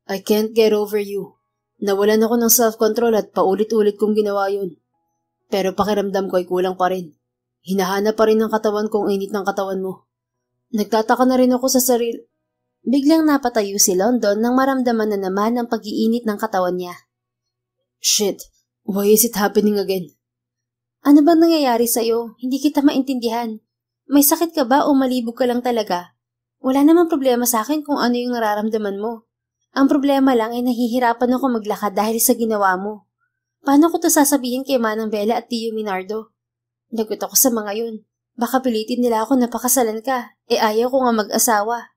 I can't get over you. Nawalan ako ng self-control at paulit-ulit kong ginawa yun. Pero pakiramdam ko ay kulang pa rin. Hinahanap pa rin ng katawan ko ang init ng katawan mo. Nagtataka na rin ako sa sarili. Biglang napatayo si London nang maramdaman na naman ang pag-iinit ng katawan niya. Shit, why is it happening again? Ano bang nangyayari sa'yo? Hindi kita maintindihan. May sakit ka ba o malibog ka lang talaga? Wala namang problema sa akin kung ano yung nararamdaman mo. Ang problema lang ay nahihirapan ako maglakad dahil sa ginawa mo. Paano ko to sasabihin kay Manang Bella at Tio Minardo? Lagot ako sa mga yun. Baka pilitin nila ako na pakasalan ka, ayaw ko nga mag-asawa.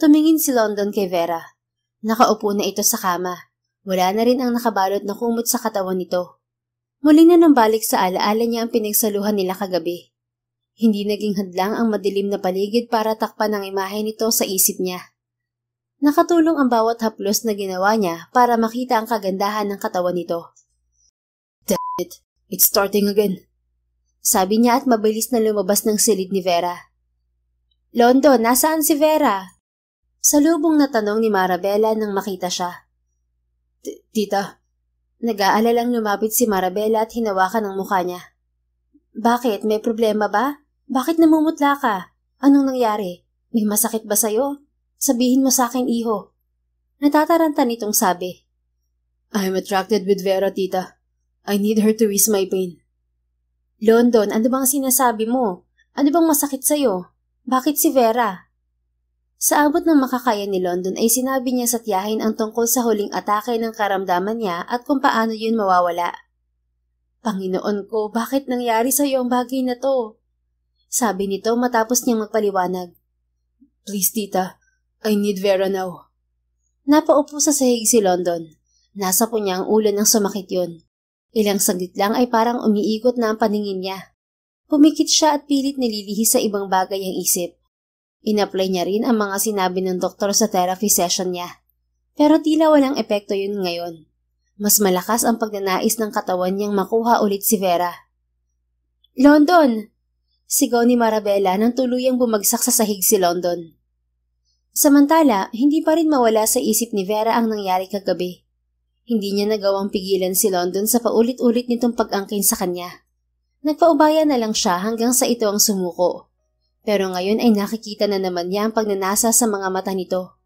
Tumingin si London kay Vera. Nakaupo na ito sa kama. Wala na rin ang nakabalot na kumot sa katawan nito. Muli na nambalik sa alaala niya ang pinagsaluhan nila kagabi. Hindi naging hadlang ang madilim na paligid para takpan ang imahe nito sa isip niya. Nakatulong ang bawat haplos na ginawa niya para makita ang kagandahan ng katawan nito. Damn it, it's starting again. Sabi niya at mabilis na lumabas ng silid ni Vera. London, nasaan si Vera? Salubong na tanong ni Marabella nang makita siya. Tita. Nag-aalalang lumapit si Marabella at hinawakan ang mukha niya. Bakit? May problema ba? Bakit namumutla ka? Anong nangyari? May masakit ba sa'yo? Sabihin mo sa akin, iho. Natataranta nitong sabi. I'm attracted with Vera, tita. I need her to ease my pain. London, ano bang sinasabi mo? Ano bang masakit sa'yo? Bakit si Vera? Sa abot ng makakaya ni London ay sinabi niya sa tiyahin ang tungkol sa huling atake ng karamdaman niya at kung paano yun mawawala. Panginoon ko, bakit nangyari sa'yo ang bagay na to? Sabi nito matapos niyang magpaliwanag. Please, tita. I need Vera now. Napaupo sa sahig si London. Nasa po niya ang ulo ng sumakit yun. Ilang saglit lang ay parang umiikot na ang paningin niya. Pumikit siya at pilit nililihis sa ibang bagay ang isip. In-apply niya rin ang mga sinabi ng doktor sa therapy session niya. Pero tila walang epekto yun ngayon. Mas malakas ang pagnanais ng katawan niyang makuha ulit si Vera. London! Sigaw ni Marabella nang tuluyang bumagsak sa sahig si London. Samantala, hindi pa rin mawala sa isip ni Vera ang nangyari kagabi. Hindi niya nagawang pigilan si London sa paulit-ulit nitong pag-angkin sa kanya. Nagpaubaya na lang siya hanggang sa ito ang sumuko. Pero ngayon ay nakikita na naman niya ang pagnanasa sa mga mata nito.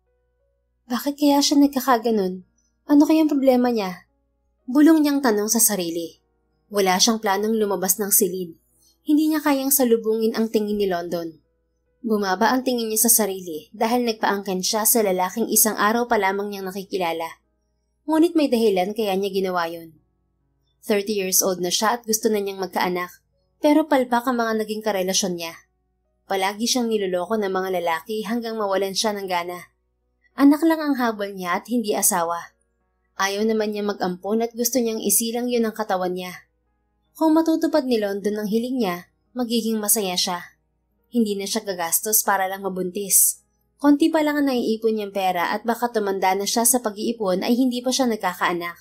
Bakit kaya siya nagkakaganon? Ano kayang problema niya? Bulong niyang tanong sa sarili. Wala siyang planong lumabas ng silid. Hindi niya kayang salubungin ang tingin ni London. Bumaba ang tingin niya sa sarili dahil nagpaangkin siya sa lalaking isang araw pa lamang niyang nakikilala. Ngunit may dahilan kaya niya ginawa yun. 30 years old na siya at gusto na niyang magkaanak, pero palpak ang mga naging karelasyon niya. Palagi siyang niloloko ng mga lalaki hanggang mawalan siya ng gana. Anak lang ang habol niya at hindi asawa. Ayaw naman niya mag-ampon at gusto niyang isilang yun ang katawan niya. Kung matutupad ni London ang hiling niya, magiging masaya siya. Hindi na siya gagastos para lang mabuntis. Konti pa lang ang naiipon niyang pera at baka tumanda na siya sa pag-iipon ay hindi pa siya nagkakaanak.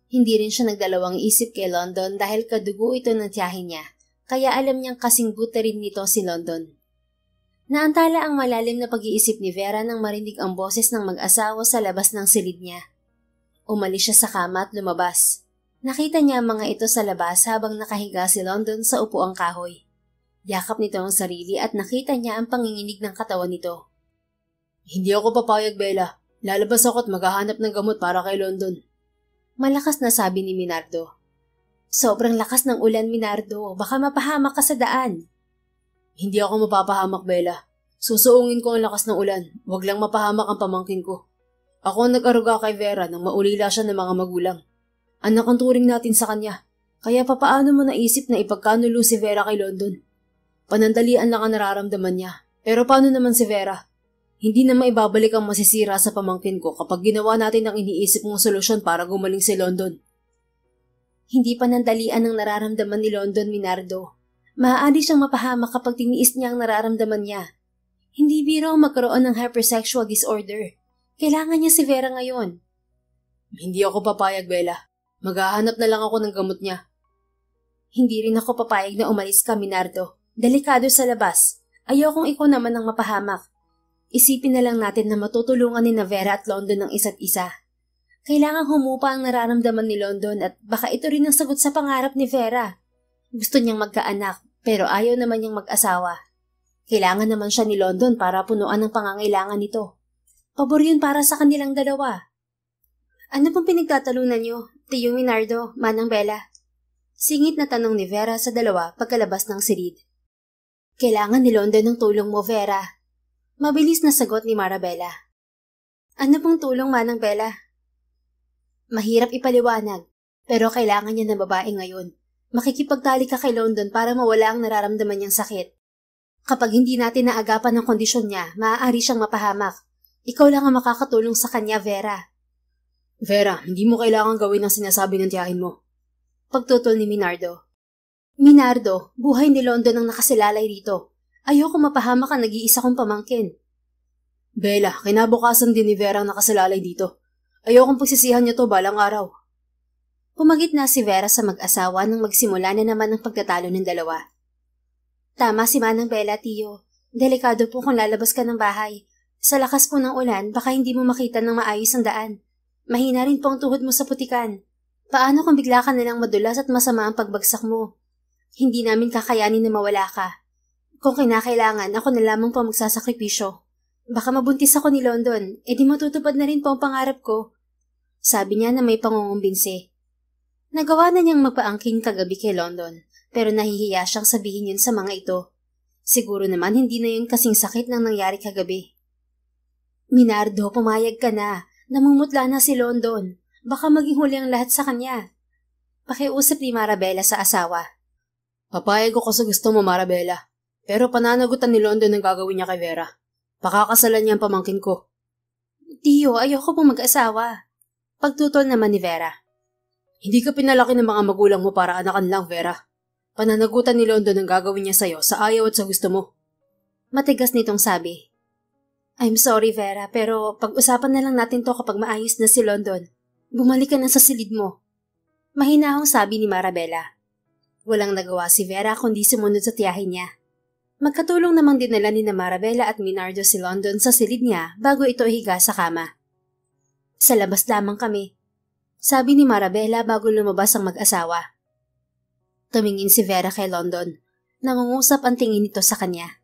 Hindi rin siya nagdalawang isip kay London dahil kadugo ito ng tiyahin niya, kaya alam niyang kasing buti rin nito si London. Naantala ang malalim na pag-iisip ni Vera nang marinig ang boses ng mag-asawa sa labas ng silid niya. Umalis siya sa kama at lumabas. Nakita niya ang mga ito sa labas habang nakahiga si London sa upuang kahoy. Yakap nito ang sarili at nakita niya ang panginginig ng katawan nito. Hindi ako papayag, Bella. Lalabas ako at maghahanap ng gamot para kay London. Malakas na sabi ni Minardo. Sobrang lakas ng ulan, Minardo. Baka mapahamak ka sa daan. Hindi ako mapapahamak, Bella. Susuungin ko ang lakas ng ulan. Huwag lang mapahamak ang pamangkin ko. Ako ang nag-aruga kay Vera nang maulila siya ng mga magulang. Anak ang turing natin sa kanya. Kaya papaano mo naisip na ipagkanulo si Vera kay London? Panandalian lang ang nararamdaman niya. Pero paano naman si Vera? Hindi na maibabalik ang masisira sa pamangkin ko kapag ginawa natin ang iniisip mong solusyon para gumaling si London. Hindi panandalian ang nararamdaman ni London, Minardo. Maaari siyang mapahamak kapag tiniis niya ang nararamdaman niya. Hindi biro magkaroon ng hypersexual disorder. Kailangan niya si Vera ngayon. Hindi ako papayag, Bella. Maghahanap na lang ako ng gamot niya. Hindi rin ako papayag na umalis ka, Minardo. Delikado sa labas. Ayokong ikaw naman ang mapahamak. Isipin na lang natin na matutulungan ni Vera at London ng isa't isa. Kailangang humupa ang nararamdaman ni London at baka ito rin ang sagot sa pangarap ni Vera. Gusto niyang magkaanak pero ayaw naman niyang mag-asawa. Kailangan naman siya ni London para punuan ang pangangailangan nito. Pabor yun para sa kanilang dalawa. Ano pong pinagtatalunan niyo, Tio Minardo, Manang Bella? Singit na tanong ni Vera sa dalawa pagkalabas ng silid. Kailangan ni London ng tulong mo, Vera. Mabilis na sagot ni Marabella. Ano pong tulong, Manang Bella? Mahirap ipaliwanag. Pero kailangan niya ng babae ngayon. Makikipagtali ka kay London para mawala ang nararamdaman niyang sakit. Kapag hindi natin naagapan ang kondisyon niya, maaari siyang mapahamak. Ikaw lang ang makakatulong sa kanya, Vera. Vera, hindi mo kailangan gawin ang sinasabi ng tiyahin mo. Pagtutol ni Minardo. Minardo, buhay ni London ang nakasalalay dito. Ayoko mapahamak ang nag-iisa kong pamangkin. Bella, kinabukasan din ni Vera ang nakasalalay dito. Ayokong pagsisihan niyo to balang araw. Pumagit na si Vera sa mag-asawa nang magsimula na naman ang pagtatalo ng dalawa. Tama si Manang Bella, Tio. Delikado po kung lalabas ka ng bahay. Sa lakas po ng ulan, baka hindi mo makita ng maayos ang daan. Mahina rin po ang tuhod mo sa putikan. Paano kung bigla ka nalang madulas at masama ang pagbagsak mo? Hindi namin kakayanin na mawala ka. Kung kinakailangan, ako na lamang po magsasakripisyo. Baka mabuntis ako ni London, edi matutupad na rin po ang pangarap ko. Sabi niya na may pangungumbinsi. Nagawa na niyang magpaangkin kagabi kay London, pero nahihiya siyang sabihin yun sa mga ito. Siguro naman hindi na yun kasing sakit ng nangyari kagabi. Minardo, pumayag ka na. Namumutla na si London. Baka maging huli ang lahat sa kanya. Pakiusap ni Marabella sa asawa. Papayag ko sa gusto mo, Marabella. Pero pananagutan ni London ang gagawin niya kay Vera. Pakakasalan niya ang pamangkin ko. Tio, ayoko pong mag-asawa. Pagtutol naman ni Vera. Hindi ka pinalaki ng mga magulang mo para anakan lang, Vera. Pananagutan ni London ang gagawin niya sa'yo sa ayaw at sa gusto mo. Matigas nitong sabi. I'm sorry, Vera, pero pag-usapan na lang natin to kapag maayos na si London. Bumalik ka na sa silid mo. Mahinahong sabi ni Marabella. Walang nagawa si Vera kundi sumunod sa tiyahin niya. Magkatulong namang dinala ni Marabella at Minardo si London sa silid niya bago ito higa sa kama. Sa labas lamang kami, sabi ni Marabella bago lumabas ang mag-asawa. Tumingin si Vera kay London. Nangungusap ang tingin nito sa kanya.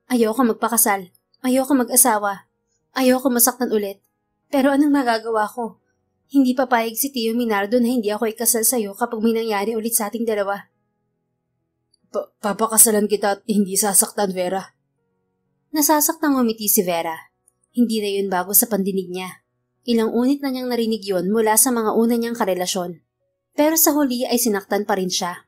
Ayoko magpakasal. Ayoko mag-asawa. Ayoko masaktan ulit. Pero anong magagawa ko? Hindi papayag si Tio Minardo na hindi ako ikasal sa'yo kapag may nangyari ulit sa ating dalawa. Papakasalan kita at hindi sasaktan, Vera. Nasasaktang umiti si Vera. Hindi na yun bago sa pandinig niya. Ilang unit na niyang narinig yun mula sa mga una niyang karelasyon. Pero sa huli ay sinaktan pa rin siya.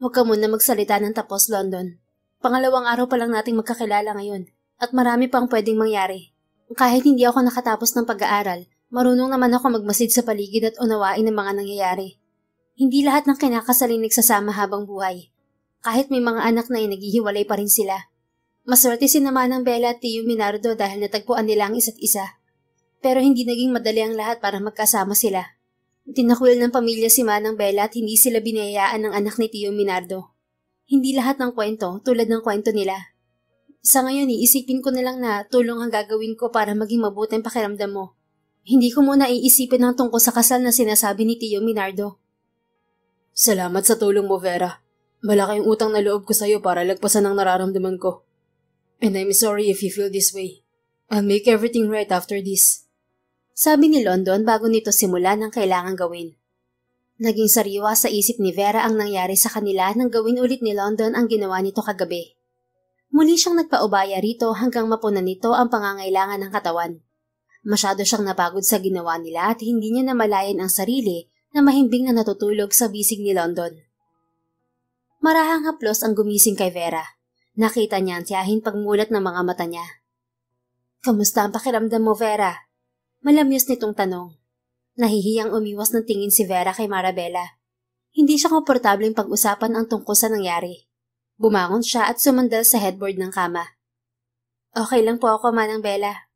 Huwag ka muna magsalita ng tapos, London. Pangalawang araw pa lang nating magkakilala ngayon at marami pang pwedeng mangyari. Kahit hindi ako nakatapos ng pag-aaral, marunong naman ako magmasid sa paligid at unawain ang mga nangyayari. Hindi lahat ng kinakasaling nagsasama habang buhay. Kahit may mga anak na naghihiwalay pa rin sila. Maswerte si naman ng Bella at Tio Minardo dahil natagpuan nila ang isa't isa. Pero hindi naging madali ang lahat para magkasama sila. Tinakwil ng pamilya si Manang Bella at hindi sila binayaan ng anak ni Tio Minardo. Hindi lahat ng kwento tulad ng kwento nila. Sa ngayon, iisipin ko na lang na tulong ang gagawin ko para maging mabuti ang pakiramdam mo. Hindi ko muna iisipin ang tungkol sa kasal na sinasabi ni Tio Minardo. Salamat sa tulong mo, Vera. Malaki ang utang na loob ko sa'yo para lagpasan ang nararamdaman ko. And I'm sorry if you feel this way. I'll make everything right after this. Sabi ni London bago nito simulan ang kailangang gawin. Naging sariwa sa isip ni Vera ang nangyari sa kanila nang gawin ulit ni London ang ginawa nito kagabi. Muli siyang nagpaubaya rito hanggang mapunan nito ang pangangailangan ng katawan. Masyado siyang napagod sa ginawa nila at hindi niya namalayan ang sarili na mahimbing na natutulog sa bisig ni London. Marahang haplos ang gumising kay Vera. Nakita niya ang tiyahin pagmulat ng mga mata niya. Kamusta ang pakiramdam mo, Vera? Malamyos nitong tanong. Nahihiyang umiwas ng tingin si Vera kay Marabella. Hindi siya komportableng pag-usapan ang tungkol sa nangyari. Bumangon siya at sumandal sa headboard ng kama. Okay lang po ako, Manang Bella.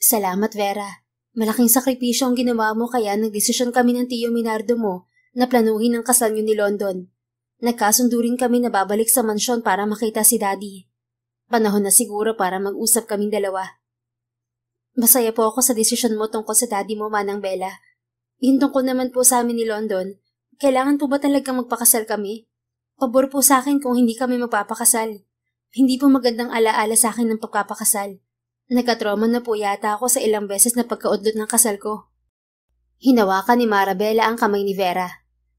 Salamat, Vera. Malaking sakripisyo ang ginawa mo kaya nagdesisyon kami ng Tio Minardo mo na planuhin ang kasal niyo ni London. Nagkasundo rin kami na babalik sa mansyon para makita si Daddy. Panahon na siguro para mag-usap kaming dalawa. Masaya po ako sa desisyon mo tungkol sa Daddy mo, Manang Bella. Yung tungkol naman po sa amin ni London, kailangan po ba talagang magpakasal kami? Pabor po sa akin kung hindi kami magpapakasal. Hindi po magandang alaala sa akin ng pagpapakasal. Nagkatrauma na po yata ako sa ilang beses na pagkaudlot ng kasal ko. Hinawakan ni Marabella ang kamay ni Vera.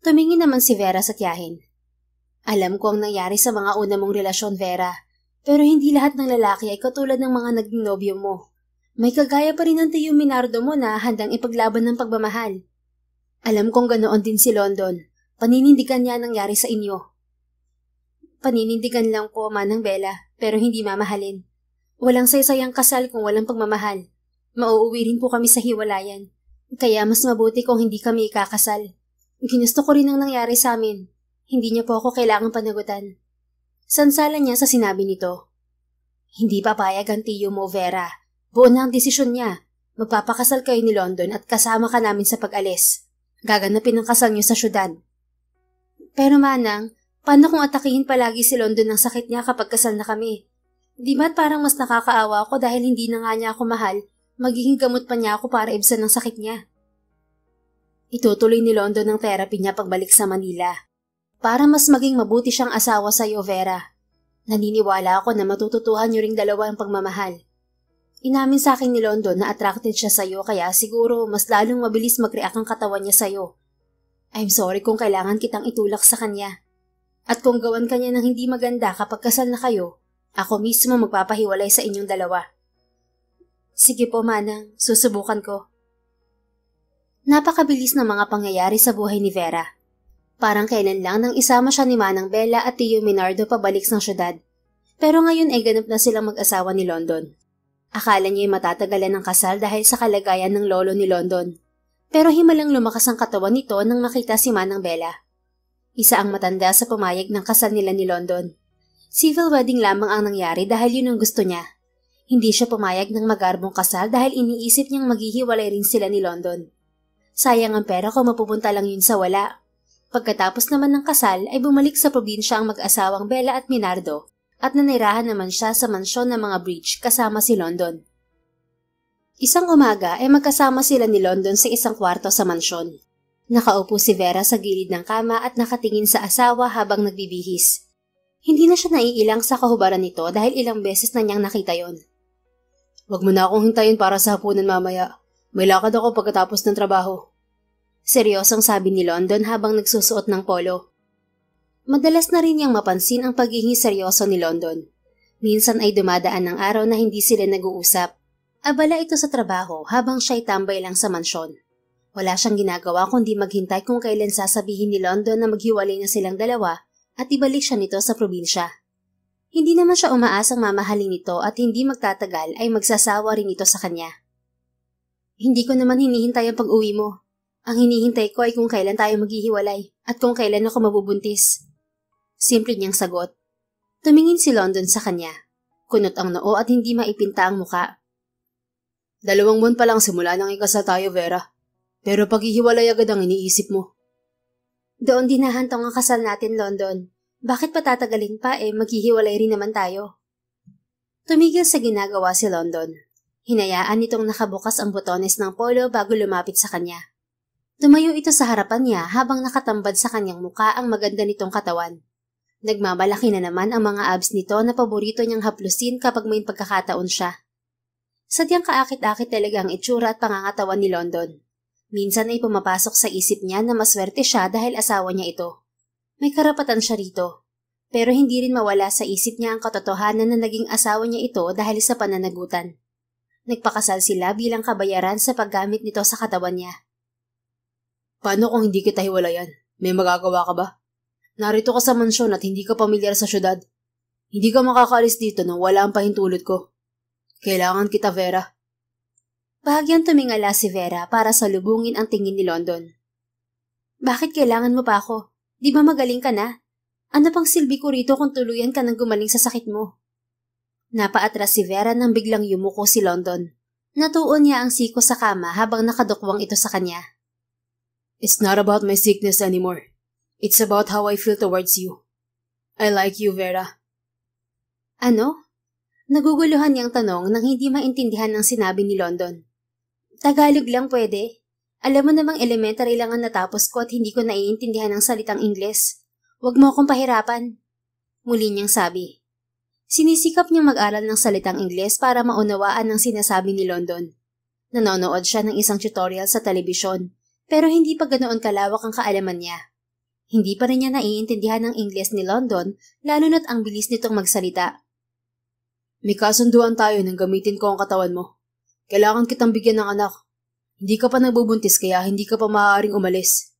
Tumingin naman si Vera sa tiyahin. Alam ko ang nangyari sa mga una mong relasyon, Vera. Pero hindi lahat ng lalaki ay katulad ng mga naging nobyo mo. May kagaya pa rin ng Tio Minardo mo na handang ipaglaban ng pagmamahal. Alam kong ganoon din si London. Paninindigan niya ang nangyari sa inyo. Paninindigan lang po, Manang Bella, pero hindi mamahalin. Walang saysayang kasal kung walang pagmamahal. Mauuwi rin po kami sa hiwalayan. Kaya mas mabuti kung hindi kami ikakasal. Ginusto ko rin ang nangyari sa amin. Hindi niya po ako kailangang panagutan. Sansala niya sa sinabi nito. Hindi papayag ang tiyo mo, Vera. Buo na ang desisyon niya. Magpapakasal kayo ni London at kasama ka namin sa pag-alis. Gaganapin ang kasal niyo sa syudad. Pero Manang, paano kung atakihin palagi si London ng sakit niya kapag kasal na kami? Di ba't parang mas nakakaawa ako dahil hindi na nga niya ako mahal, magiging gamot pa niya ako para ibsan ng sakit niya. Itutuloy ni London ang therapy niya pagbalik sa Manila. Para mas maging mabuti siyang asawa sa iyo, Vera. Naniniwala ako na matututuhan niyo ring dalawa ang pagmamahal. Inamin sa akin ni London na attracted siya sa iyo kaya siguro mas lalong mabilis mag-react ang katawan niya sa iyo. I'm sorry kung kailangan kitang itulak sa kanya. At kung gawan kanya ng hindi maganda kapag kasal na kayo, ako mismo magpapahiwalay sa inyong dalawa. Sige po, Manang. Susubukan ko. Napakabilis ng mga pangyayari sa buhay ni Vera. Parang kailan lang nang isama siya ni Manang Bella at Tio Minardo pabalik sa syudad. Pero ngayon ay ganap na silang mag-asawa ni London. Akala niya ay matatagalan ng kasal dahil sa kalagayan ng lolo ni London. Pero himalang lumakas ang katawan nito nang makita si Manang Bella. Isa ang matanda sa pumayag ng kasal nila ni London. Civil wedding lamang ang nangyari dahil yun ang gusto niya. Hindi siya pumayag ng magarbong kasal dahil iniisip niyang maghihiwalay rin sila ni London. Sayang ang pera kung mapupunta lang yun sa wala. Pagkatapos naman ng kasal ay bumalik sa probinsya ang mag-asawang Bella at Minardo at nanirahan naman siya sa mansyon ng mga Bridge kasama si London. Isang umaga ay magkasama sila ni London sa isang kwarto sa mansyon. Nakaupo si Vera sa gilid ng kama at nakatingin sa asawa habang nagbibihis. Hindi na siya naiilang sa kahubaran nito dahil ilang beses na niyang nakita yon. Wag mo na akong hintayin para sa hapunan mamaya. May lakad ako pagkatapos ng trabaho. Seryosong sabi ni London habang nagsusuot ng polo. Madalas na rin niyang mapansin ang pagiging seryoso ni London. Minsan ay dumadaan ng araw na hindi sila nag-uusap. Abala ito sa trabaho habang siya'y tambay lang sa mansyon. Wala siyang ginagawa kundi maghintay kung kailan sasabihin ni London na maghiwalay na silang dalawa at ibalik siya nito sa probinsya. Hindi naman siya umaasang mamahalin nito at hindi magtatagal ay magsasawa rin ito sa kanya. Hindi ko naman hinihintay ang pag-uwi mo. Ang hinihintay ko ay kung kailan tayo maghihiwalay at kung kailan ako mabubuntis. Simple niyang sagot. Tumingin si London sa kanya. Kunot ang noo at hindi maipinta ang muka. 2 buwan pa lang simula nang ikasal tayo, Vera. Pero paghihiwalay agad ang iniisip mo. Doon din nahantong ang kasal natin, London. Bakit patatagalin pa maghihiwalay rin naman tayo? Tumigil sa ginagawa si London. Hinayaan nitong nakabukas ang botones ng polo bago lumapit sa kanya. Tumayo ito sa harapan niya habang nakatambad sa kanyang muka ang maganda nitong katawan. Nagmamalaki na naman ang mga abs nito na paborito niyang haplusin kapag may pagkakataon siya. Sadyang kaakit-akit talaga ang itsura at pangangatawan ni London. Minsan ay pumapasok sa isip niya na maswerte siya dahil asawa niya ito. May karapatan siya rito. Pero hindi rin mawala sa isip niya ang katotohanan na naging asawa niya ito dahil sa pananagutan. Nagpakasal sila bilang kabayaran sa paggamit nito sa katawan niya. Paano kung hindi kita hiwalayan? May magagawa ka ba? Narito ka sa mansyon at hindi ka pamilyar sa syudad. Hindi ka makakaalis dito nang wala ang pahintulot ko. Kailangan kita, Vera. Bahagyang tumingala si Vera para salubungin ang tingin ni London. Bakit kailangan mo pa ako? Di ba magaling ka na? Ano pang silbi ko rito kung tuluyan ka nang gumaling sa sakit mo? Napaatras si Vera nang biglang yumuko si London. Natuon niya ang siko sa kama habang nakadukwang ito sa kanya. It's not about my sickness anymore. It's about how I feel towards you. I like you, Vera. Ano? Naguguluhan niyang tanong nang hindi maintindihan ang sinabi ni London. Tagalog lang pwede. Alam mo namang elementary lang ang natapos ko at hindi ko naiintindihan ang salitang Ingles. Huwag mo akong pahirapan. Muli niyang sabi. Sinisikap niyang mag-aral ng salitang Ingles para maunawaan ang sinasabi ni London. Nanonood siya ng isang tutorial sa telebisyon, pero hindi pa ganoon kalawak ang kaalaman niya. Hindi pa rin niya naiintindihan ang Ingles ni London, lalo na't ang bilis nitong magsalita. May kasunduan tayo nang gamitin ko ang katawan mo. Kailangan kitang bigyan ng anak. Hindi ka pa nabubuntis kaya hindi ka pa maaaring umalis.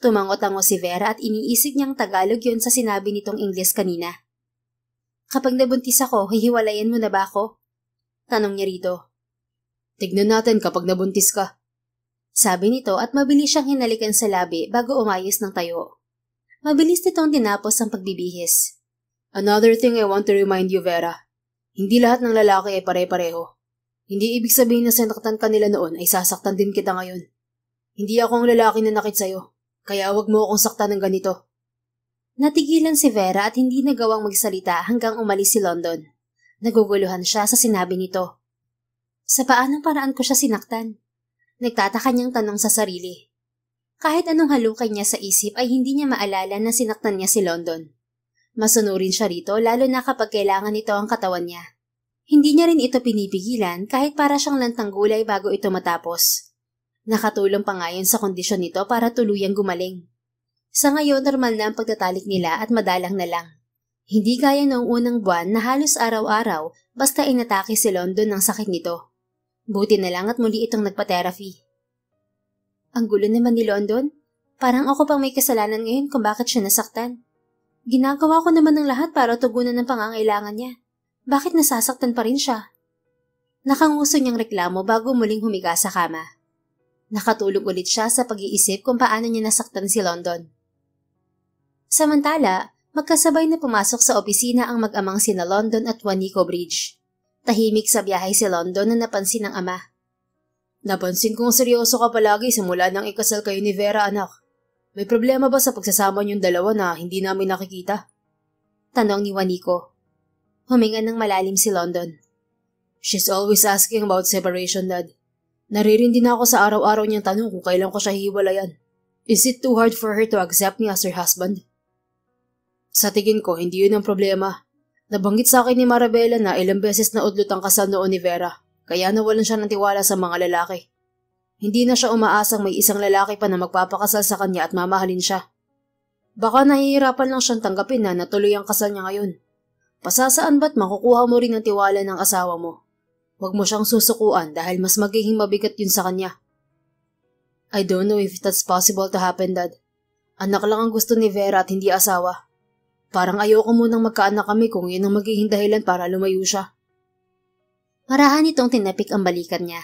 Tumango-tango si Vera at iniisip niyang Tagalog yun sa sinabi nitong Ingles kanina. Kapag nabuntis ako, hihiwalayan mo na ba ako? Tanong niya rito. Tignan natin kapag nabuntis ka. Sabi nito at mabilis siyang hinalikan sa labi bago umayos ng tayo. Mabilis nitong tinapos ang pagbibihis. Another thing I want to remind you, Vera. Hindi lahat ng lalaki ay pare-pareho. Hindi ibig sabihin na sinaktan ka nila noon ay sasaktan din kita ngayon. Hindi ako ang lalaki na nakit sa'yo, kaya wag mo akong saktan ng ganito. Natigilan si Vera at hindi nagawang magsalita hanggang umalis si London. Naguguluhan siya sa sinabi nito. Sa paanong paraan ko siya sinaktan? Nagtataka niyang tanong sa sarili. Kahit anong halukay niya sa isip ay hindi niya maalala na sinaktan niya si London. Masunurin siya rito lalo na kapag kailangan nito ang katawan niya. Hindi niya rin ito pinipigilan kahit para siyang lantang gulay bago ito matapos. Nakatulong pa ngayon sa kondisyon nito para tuluyang gumaling. Sa ngayon normal na ang pagtatalik nila at madalang na lang. Hindi gaya noong unang buwan na halos araw-araw basta inatake si London ng sakit nito. Buti na lang at muli itong nagpa-therapy. Ang gulo naman ni London. Parang ako pang may kasalanan ngayon kung bakit siya nasaktan. Ginagawa ko naman ng lahat para tugunan ng pangangailangan niya. Bakit nasasaktan pa rin siya? Nakanguso niyang reklamo bago muling humiga sa kama. Nakatulog ulit siya sa pag-iisip kung paano niya nasaktan si London. Samantala, magkasabay na pumasok sa opisina ang mag-amang sina London at Juanico Bridge. Tahimik sa biyahe si London na napansin ng ama. Napansin kong seryoso ka palagi simula nang ikasal kayo ni Vera, anak. May problema ba sa pagsasama niyong dalawa na hindi namin nakikita? Tanong ni Juanico. Huminga ng malalim si London. She's always asking about separation, Dad. Naririndi na ako sa araw-araw niyang tanong kung kailan ko siya hiwalayan. Is it too hard for her to accept me as her husband? Sa tingin ko, hindi yun ang problema. Nabanggit sa akin ni Marabella na ilang beses na udlot ang kasal noon ni Vera, kaya nawalan siya ng tiwala sa mga lalaki. Hindi na siya umaasang may isang lalaki pa na magpapakasal sa kanya at mamahalin siya. Baka nahihirapan lang siyang tanggapin na natuloy ang kasal niya ngayon. Pasasaan ba't makukuha mo rin ang tiwala ng asawa mo? Huwag mo siyang susukuan dahil mas magiging mabigat yun sa kanya. I don't know if that's possible to happen, Dad. Anak lang ang gusto ni Vera at hindi asawa. Parang ayoko munang magkaanak kami kung yun ang magiging dahilan para lumayo siya. Marahan itong tinapik ang balikan niya.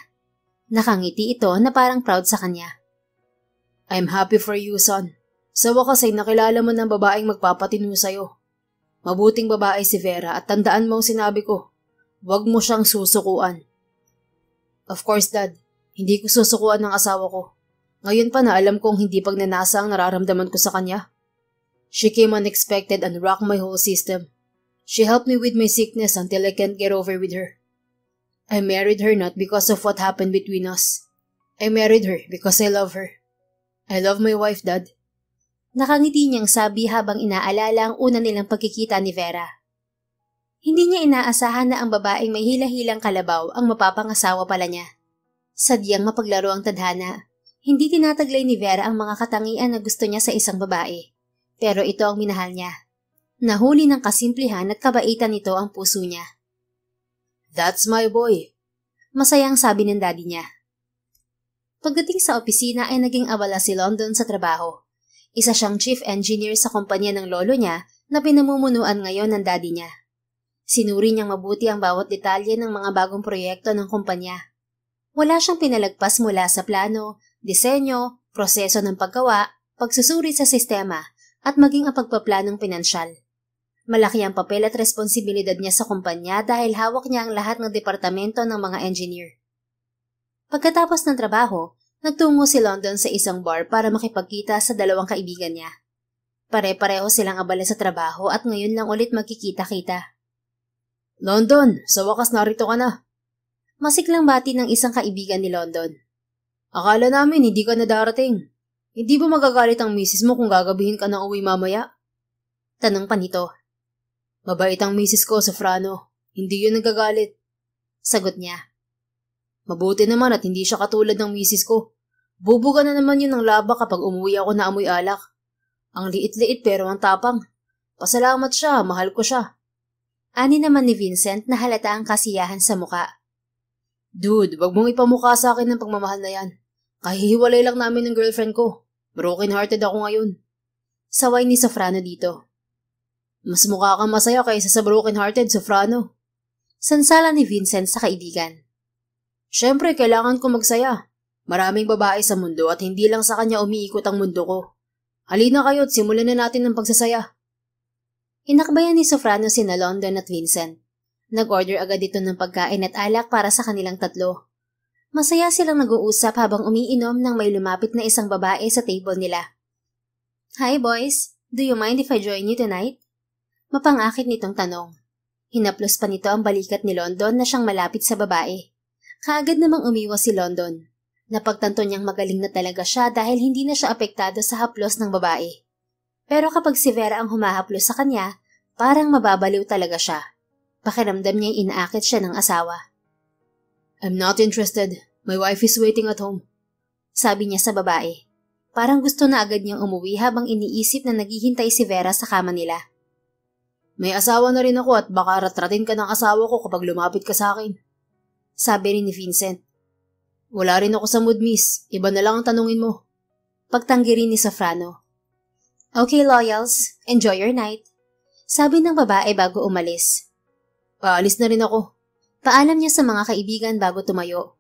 Nakangiti ito na parang proud sa kanya. I'm happy for you, son. Sa wakas ay nakilala mo ng babaeng magpapatino sa'yo. Mabuting babae si Vera at tandaan mo ang sinabi ko. Huwag mo siyang susukuan. Of course, Dad. Hindi ko susukuan ng asawa ko. Ngayon pa na alam kong hindi pagnanasa ang nararamdaman ko sa kanya. She came unexpected and rocked my whole system. She helped me with my sickness until I can't get over with her. I married her not because of what happened between us. I married her because I love her. I love my wife, Dad. Nakangiti niyang sabi habang inaalala ang una nilang pagkikita ni Vera. Hindi niya inaasahan na ang babaeng may hila-hilang kalabaw ang mapapangasawa pala niya. Sadyang mapaglaro ang tadhana. Hindi tinataglay ni Vera ang mga katangian na gusto niya sa isang babae. Pero ito ang minahal niya. Nahuli ng kasimplihan at kabaitan nito ang puso niya. That's my boy. Masayang sabi ng daddy niya. Pagdating sa opisina ay naging abala si London sa trabaho. Isa siyang chief engineer sa kumpanya ng lolo niya na pinamumunuan ngayon ng daddy niya. Sinuri niyang mabuti ang bawat detalye ng mga bagong proyekto ng kumpanya. Wala siyang pinalagpas mula sa plano, disenyo, proseso ng paggawa, pagsusuri sa sistema, at maging ang pagpaplanong pinansyal. Malaki ang papel at responsibilidad niya sa kumpanya dahil hawak niya ang lahat ng departamento ng mga engineer. Pagkatapos ng trabaho, nagtungo si London sa isang bar para makipagkita sa dalawang kaibigan niya. Pare-pareho silang abala sa trabaho at ngayon lang ulit magkikita-kita. London, sa wakas narito ka na. Masiklang bati ng isang kaibigan ni London. Akala namin hindi ka na darating. Hindi ba magagalit ang misis mo kung gagabihin ka ng uwi mamaya? Tanong pa nito. Mabait ang misis ko, Sofrano. Hindi yun nagagalit. Sagot niya. Mabuti naman at hindi siya katulad ng misis ko. Bubuga na naman yun ng laba kapag umuwi ako na amoy alak. Ang liit-liit pero ang tapang. Pasalamat siya, mahal ko siya. Ani naman ni Vincent na halata ang kasiyahan sa muka. Dude, wag mong ipamukha sa akin ng pagmamahal na yan. Kahihiwalay lang namin ng girlfriend ko. Broken-hearted ako ngayon. Saway ni Sofrano dito. Mas mukha kang masaya kaysa sa broken-hearted, Sofrano. Sansala ni Vincent sa kaibigan. Siyempre, kailangan ko magsaya. Maraming babae sa mundo at hindi lang sa kanya umiikot ang mundo ko. Halina kayo at simulan na natin ang pagsasaya. Inakbayan ni Sofrano sina London at Vincent. Nag-order agad ito ng pagkain at alak para sa kanilang tatlo. Masaya silang nag-uusap habang umiinom nang may lumapit na isang babae sa table nila. Hi boys, do you mind if I join you tonight? Mapangakit nitong tanong. Hinaplos pa nito ang balikat ni London na siyang malapit sa babae. Kaagad namang umiwas si London. Napagtanto niyang magaling na talaga siya dahil hindi na siya apektado sa haplos ng babae. Pero kapag si Vera ang humahaplos sa kanya, parang mababaliw talaga siya. Pakiramdam niya'y inaakit siya ng asawa. I'm not interested. My wife is waiting at home. Sabi niya sa babae. Parang gusto na agad niyang umuwi habang iniisip na naghihintay si Vera sa kama nila. May asawa na rin ako at baka ratratin ka ng asawa ko kapag lumapit ka sa akin. Sabi rin ni Vincent. Wala rin ako sa mood, miss. Iba na lang ang tanungin mo. Pagtanggi rin ni Sofrano. Okay, loyals. Enjoy your night. Sabi ng babae bago umalis. Paalis na rin ako. Paalam niya sa mga kaibigan bago tumayo.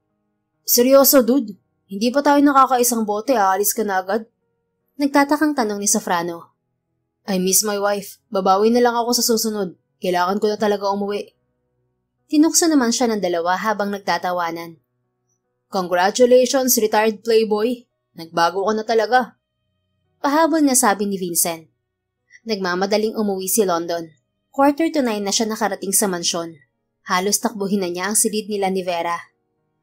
Seryoso, dude? Hindi pa tayo nakakaisang bote, aalis ka na agad? Nagtatakang tanong ni Sofrano. I miss my wife. Babawi na lang ako sa susunod. Kailangan ko na talaga umuwi. Tinukso naman siya ng dalawa habang nagtatawanan. Congratulations, retired playboy. Nagbago ka na talaga. Pahabol na sabi ni Vincent. Nagmamadaling umuwi si London. 8:45 na siya nakarating sa mansyon. Halos takbuhin na niya ang silid nila ni Vera.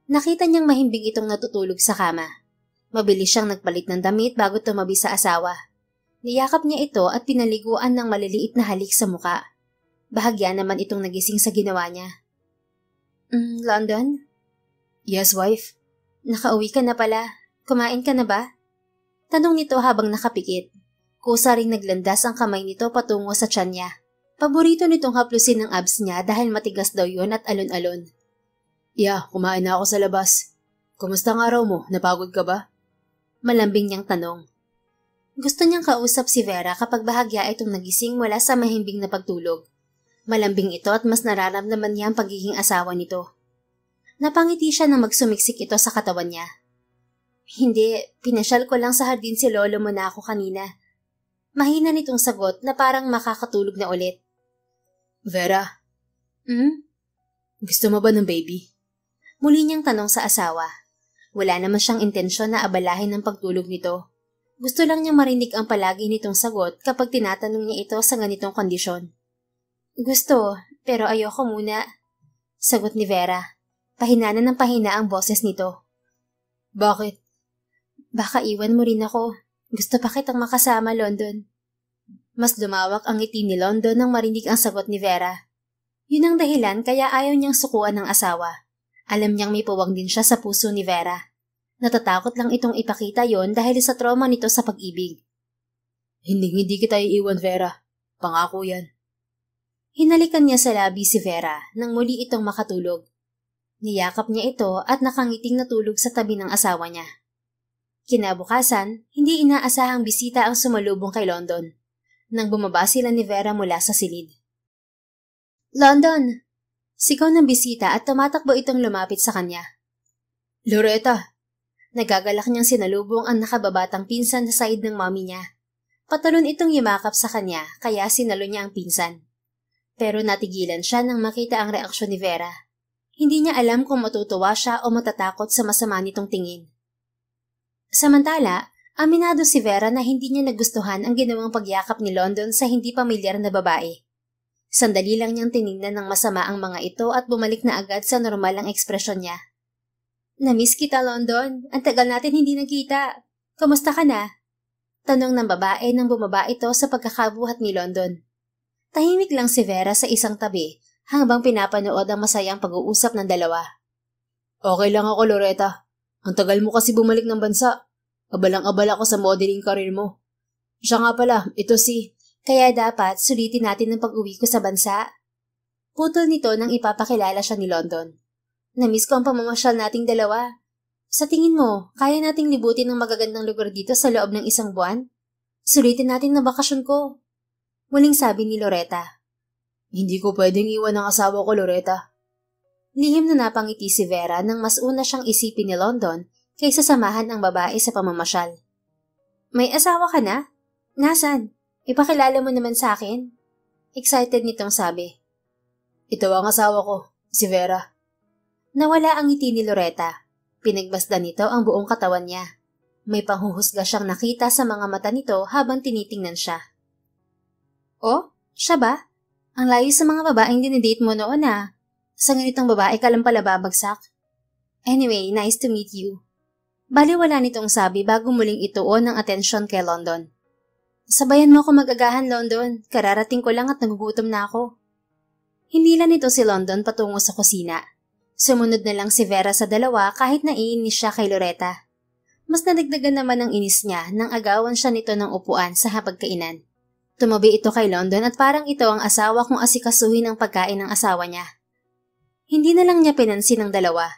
Nakita niyang mahimbing itong natutulog sa kama. Mabilis siyang nagpalit ng damit bago tumabi sa asawa. Niyakap niya ito at pinaliguan ng maliliit na halik sa muka. Bahagya naman itong nagising sa ginawa niya. London? Yes, wife. Nakauwi ka na pala. Kumain ka na ba? Tanong nito habang nakapikit. Kusa ring naglandas ang kamay nito patungo sa tiyan niya. Paborito nitong haplusin ng abs niya dahil matigas daw yon at alon-alon. Yeah, kumain na ako sa labas. Kumusta ang araw mo? Napagod ka ba? Malambing niyang tanong. Gusto niyang kausap si Vera kapag bahagya itong nagising mula sa mahimbing na pagtulog. Malambing ito at mas nararamdaman niya ang pagiging asawa nito. Napangiti siya nang magsumiksik ito sa katawan niya. Hindi, pinasyal ko lang sa hardin si Lolo mo na ako kanina. Mahina nitong sagot na parang makakatulog na ulit. Vera? Gusto mo ba ng baby? Muli niyang tanong sa asawa. Wala naman siyang intensyon na abalahin ng pagtulog nito. Gusto lang niyang marinig ang palagi nitong sagot kapag tinatanong niya ito sa ganitong kondisyon. Gusto, pero ayoko muna. Sagot ni Vera. Pahina na ng pahina ang boses nito. Bakit? Baka iwan mo rin ako. Gusto pa kitang makasama, London. Mas lumawak ang ngiti ni London nang marinig ang sagot ni Vera. Yun ang dahilan kaya ayaw niyang sukuan ng asawa. Alam niyang may puwang din siya sa puso ni Vera. Natatakot lang itong ipakita yon dahil sa trauma nito sa pag-ibig. Hindi kita iiwan, Vera. Pangako yan. Hinalikan niya sa labi si Vera nang muli itong makatulog. Niyakap niya ito at nakangiting natulog sa tabi ng asawa niya. Kinabukasan, hindi inaasahang bisita ang sumalubong kay London. Nang bumaba sila ni Vera mula sa silid. London! Sigaw ng bisita at tumatakbo itong lumapit sa kanya. Loretta! Nagagalak niyang sinalubong ang nakababatang pinsan sa side ng mommy niya. Patalon itong yumakap sa kanya kaya sinalo niya ang pinsan. Pero natigilan siya nang makita ang reaksyon ni Vera. Hindi niya alam kung matutuwa siya o matatakot sa masama nitong tingin. Samantala, aminado si Vera na hindi niya nagustuhan ang ginawang pagyakap ni London sa hindi pamilyar na babae. Sandali lang niyang tiningnan ng masama ang mga ito at bumalik na agad sa normal ang ekspresyon niya. Namiss kita, London. Ang tagal natin hindi nagkita. Kamusta ka na? Tanong ng babae nang bumaba ito sa pagkakabuhat ni London. Tahimik lang si Vera sa isang tabi habang pinapanood ang masayang pag-uusap ng dalawa. Okay lang ako, Loretta. Ang tagal mo kasi bumalik ng bansa. Abalang-abala ko sa modeling career mo. Siya nga pala, ito si... Kaya dapat sulitin natin ang pag-uwi ko sa bansa. Putol nito nang ipapakilala siya ni London. Namiss ko ang pamamasyal nating dalawa. Sa tingin mo, kaya nating libutin ng magagandang lugar dito sa loob ng isang buwan? Sulitin natin na bakasyon ko. Muling sabi ni Loretta. Hindi ko pwedeng iwan ang asawa ko, Loretta. Lihim na napangiti si Vera nang mas una siyang isipin ni London kaysa samahan ang babae sa pamamasyal. May asawa ka na? Nasaan? Ipakilala mo naman sa akin. Excited nitong sabi. Ito ang asawa ko, si Vera. Nawala ang ngiti ni Loretta. Pinagmasdan nito ang buong katawan niya. May panghuhusga siyang nakita sa mga mata nito habang tinitingnan siya. Oh, siya ba? Ang layo sa mga babaeng dinidate mo noon ah. Sa ganitong babae ka lang pala babagsak. Anyway, nice to meet you. Baliwala nitong sabi bago muling ituon ng atensyon kay London. Sabayan mo ako mag-agahan, London. Kararating ko lang at nagugutom na ako. Hinila nito si London patungo sa kusina. Sumunod na lang si Vera sa dalawa kahit naiinis siya kay Loretta. Mas nadagdagan naman ang inis niya nang agawan siya nito ng upuan sa hapagkainan. Tumabi ito kay London at parang ito ang asawa kung asikasuhin ang pagkain ng asawa niya. Hindi na lang niya pinansin ang dalawa.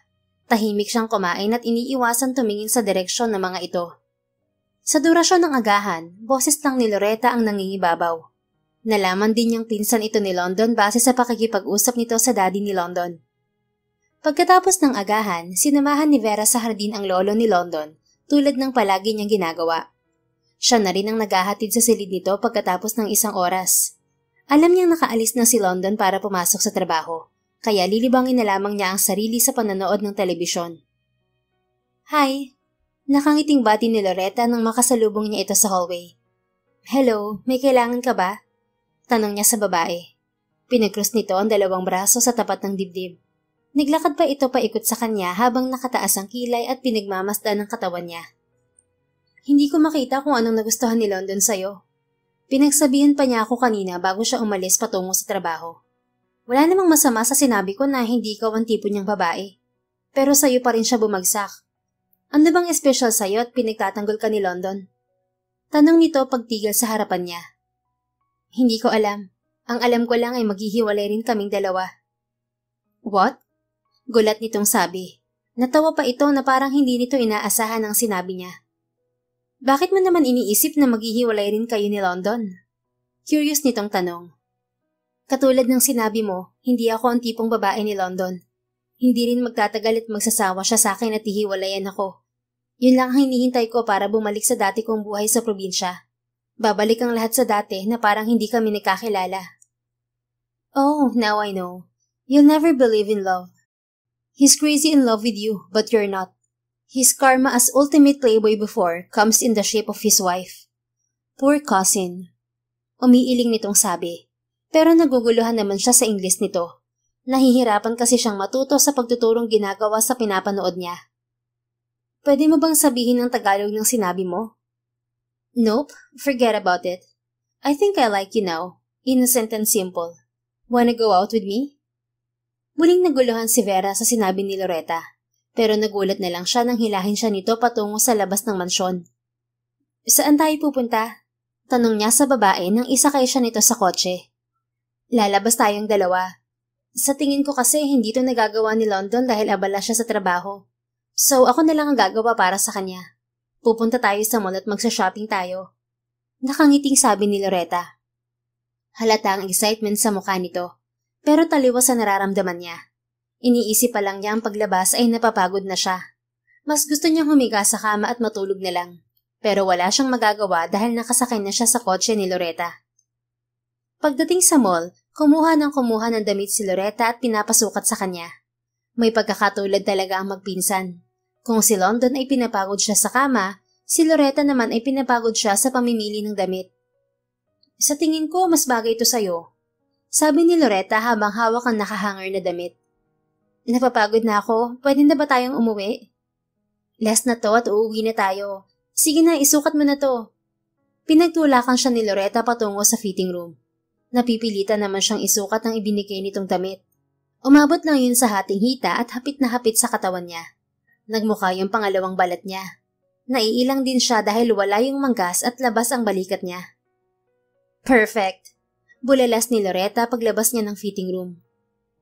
Tahimik siyang kumain at iniiwasan tumingin sa direksyon ng mga ito. Sa durasyon ng agahan, boses lang ni Loretta ang nangingibabaw. Nalaman din niyang pinsan ito ni London base sa pakikipag-usap nito sa daddy ni London. Pagkatapos ng agahan, sinamahan ni Vera sa hardin ang lolo ni London, tulad ng palagi niyang ginagawa. Siya na rin ang naghahatid sa silid nito pagkatapos ng isang oras. Alam niyang nakaalis na si London para pumasok sa trabaho, kaya lilibangin na lamang niya ang sarili sa panonood ng telebisyon. Hi! Nakangiting bati ni Loretta nang makasalubong niya ito sa hallway. Hello, may kailangan ka ba? Tanong niya sa babae. Pinagkrus nito ang dalawang braso sa tapat ng dibdib. Naglakad pa ito paikot sa kanya habang nakataas ang kilay at pinagmamasdan ng katawan niya. Hindi ko makita kung anong nagustuhan ni London sa'yo. Pinagsabihan pa niya ako kanina bago siya umalis patungo sa trabaho. Wala namang masama sa sinabi ko na hindi ikaw ang tipo niyang babae. Pero sa'yo pa rin siya bumagsak. Ano bang espesyal sa'yo at pinagtatanggol ka ni London? Tanong nito pagtigil sa harapan niya. Hindi ko alam. Ang alam ko lang ay maghihiwalay rin kaming dalawa. What? Gulat nitong sabi. Natawa pa ito na parang hindi nito inaasahan ang sinabi niya. Bakit mo naman iniisip na maghihiwalay rin kayo ni London? Curious nitong tanong. Katulad ng sinabi mo, hindi ako ang tipong babae ni London. Hindi rin magtatagal at magsasawa siya sa akin at hihiwalayan ako. Yun lang ang hinihintay ko para bumalik sa dati kong buhay sa probinsya. Babalik ang lahat sa dati na parang hindi kami nakakilala. Oh, now I know. You'll never believe in love. He's crazy in love with you, but you're not. His karma as ultimate playboy before comes in the shape of his wife. Poor cousin. Umiiling nitong sabi. Pero naguguluhan naman siya sa Ingles nito. Nahihirapan kasi siyang matuto sa pagtuturong ginagawa sa pinapanood niya. Pwede mo bang sabihin ng Tagalog ng sinabi mo? Nope, forget about it. I think I like you now. Innocent and simple. Wanna go out with me? Muling naguluhan si Vera sa sinabi ni Loretta, pero nagulat na lang siya nang hilahin siya nito patungo sa labas ng mansyon. Saan tayo pupunta? Tanong niya sa babae nang isakay siya nito sa kotse. Lalabas tayong dalawa. Sa tingin ko kasi hindi ito nagagawa ni London dahil abala siya sa trabaho. So ako na lang ang gagawa para sa kanya. Pupunta tayo sa mall at magsa-shopping tayo. Nakangiting sabi ni Loretta. Halata ang excitement sa mukha nito. Pero taliwas sa nararamdaman niya. Iniisip pa lang niya ang paglabas ay napapagod na siya. Mas gusto niyang humiga sa kama at matulog na lang. Pero wala siyang magagawa dahil nakasakay na siya sa kotse ni Loretta. Pagdating sa mall, kumuha ng damit si Loretta at pinapasukat sa kanya. May pagkakatulad talaga ang magpinsan. Kung si London ay pinapagod siya sa kama, si Loretta naman ay pinapagod siya sa pamimili ng damit. Sa tingin ko, mas bagay ito sa'yo. Sabi ni Loretta habang hawak ang nakahanger na damit. Napapagod na ako. Pwede na ba tayong umuwi? Last na to at uuwi na tayo. Sige na, isukat mo na to. Pinagtulakan siya ni Loretta patungo sa fitting room. Napipilitan naman siyang isukat ang ibinigay nitong damit. Umabot lang yun sa hating hita at hapit na hapit sa katawan niya. Nagmukha yung pangalawang balat niya. Naiilang din siya dahil wala yung manggas at labas ang balikat niya. Perfect! Bulalas ni Loretta paglabas niya ng fitting room.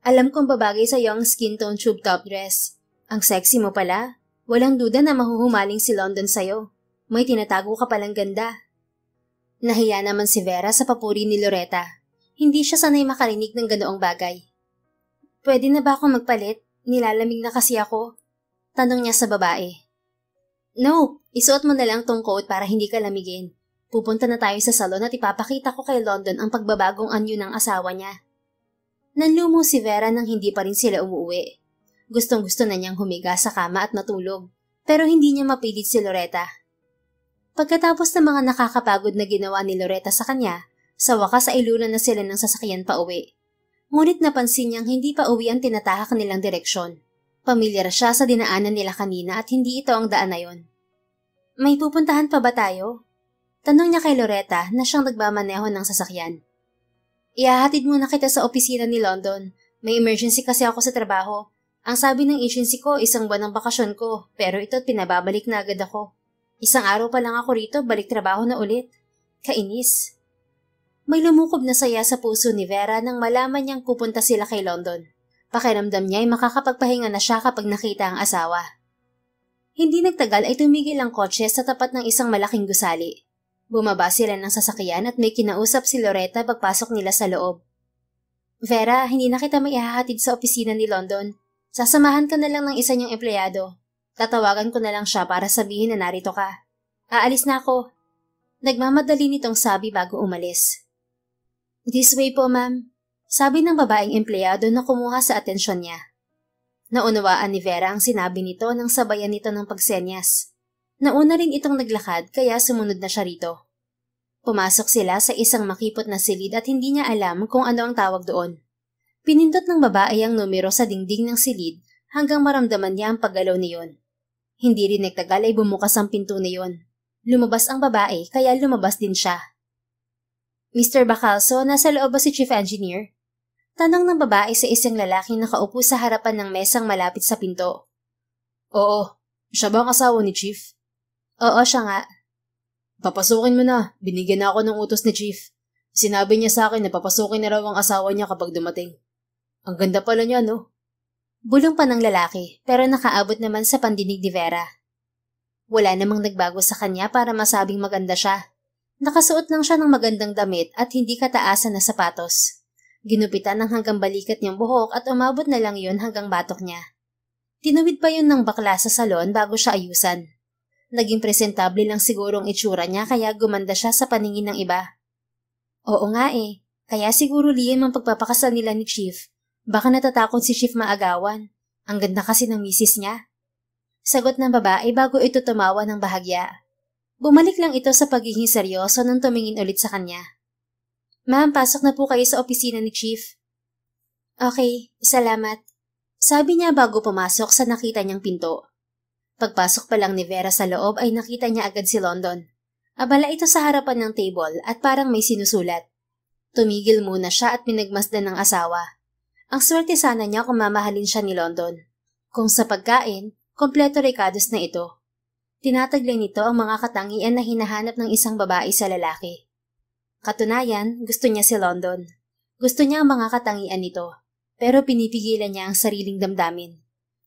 Alam kong babagay sa ang skin tone tube top dress. Ang sexy mo pala. Walang duda na mahuhumaling si London sa'yo. May tinatago ka palang ganda. Nahiya naman si Vera sa papuri ni Loretta. Hindi siya sanay makarinig ng ganoong bagay. Pwede na ba akong magpalit? Nilalamig na kasi ako. Tanong niya sa babae. No, isuot mo na lang tong coat para hindi ka lamigin. Pupunta na tayo sa salon at ipapakita ko kay London ang pagbabagong anyo ng asawa niya. Nanlumo si Vera nang hindi pa rin sila umuwi. Gustong-gusto na niyang humiga sa kama at matulog, pero hindi niya mapilit si Loretta. Pagkatapos ng mga nakakapagod na ginawa ni Loretta sa kanya, sa wakas ay ilunan na sila ng sasakyan pa uwi. Ngunit napansin niyang hindi pa uwi ang tinatahak nilang direksyon. Pamilyar siya sa dinaanan nila kanina at hindi ito ang daan na yon. May pupuntahan pa ba tayo? Tanong niya kay Loretta na siyang nagmamaneho ng sasakyan. Ihahatid muna kita sa opisina ni London. May emergency kasi ako sa trabaho. Ang sabi ng agency ko, isang buwan ng bakasyon ko, pero ito't pinababalik na agad ako. Isang araw pa lang ako rito, balik trabaho na ulit. Kainis. May lumukob na saya sa puso ni Vera nang malaman niyang pupunta sila kay London. Pakiramdam niya ay makakapagpahinga na siya kapag nakita ang asawa. Hindi nagtagal ay tumigil ang kotse sa tapat ng isang malaking gusali. Bumaba sila ng sasakyan at may kinausap si Loretta pagpasok nila sa loob. Vera, hindi na kita maihahatid sa opisina ni London. Sasamahan ka na lang ng isa niyang empleyado. Tatawagan ko na lang siya para sabihin na narito ka. Aalis na ako. Nagmamadali nitong sabi bago umalis. This way po, ma'am. Sabi ng babaeng empleyado na kumuha sa atensyon niya. Naunawaan ni Vera ang sinabi nito nang sabayan nito ng pagsenyas. Nauna rin itong naglakad kaya sumunod na siya rito. Pumasok sila sa isang makipot na silid at hindi niya alam kung ano ang tawag doon. Pinindot ng babae ang numero sa dingding ng silid hanggang maramdaman niya ang paggalaw niyon. Hindi rin nagtagal ay bumukas ang pinto niyon. Lumabas ang babae kaya lumabas din siya. Mr. Bacalso, nasa loob ba si Chief Engineer? Tanong ng babae sa isang lalaki na nakaupo sa harapan ng mesang malapit sa pinto. Oo, siya ba ang asawa ni Chief? Oo, siya nga. Papasukin mo na, binigyan na ako ng utos ni Chief. Sinabi niya sa akin na papasukin na raw ang asawa niya kapag dumating. Ang ganda pala niya, no? Bulong pa ng lalaki, pero nakaabot naman sa pandinig ni Vera. Wala namang nagbago sa kanya para masabing maganda siya. Nakasuot lang siya ng magandang damit at hindi kataasan na sapatos. Ginupitan ng hanggang balikat niyang buhok at umabot na lang yun hanggang batok niya. Tinuwid pa yun ng bakla sa salon bago siya ayusan. Naging presentable lang siguro ang itsura niya kaya gumanda siya sa paningin ng iba. Oo nga eh, kaya siguro lihim ang pagpapakasal nila ni Chief. Baka natatakot si Chief maagawan. Ang ganda kasi ng misis niya. Sagot ng babae bago ito tumawa ng bahagya. Bumalik lang ito sa pagiging seryoso nang tumingin ulit sa kanya. Ma'am, pasok na po kayo sa opisina ni Chief. Okay, salamat. Sabi niya bago pumasok sa nakita niyang pinto. Pagpasok pa lang ni Vera sa loob ay nakita niya agad si London. Abala ito sa harapan ng table at parang may sinusulat. Tumigil muna siya at pinagmasdan ng asawa. Ang swerte sana niya kung mamahalin siya ni London. Kung sa pagkain, kompleto recados na ito. Tinataglay nito ang mga katangian na hinahanap ng isang babae sa lalaki. Katunayan, gusto niya si London. Gusto niya ang mga katangian nito, pero pinipigilan niya ang sariling damdamin.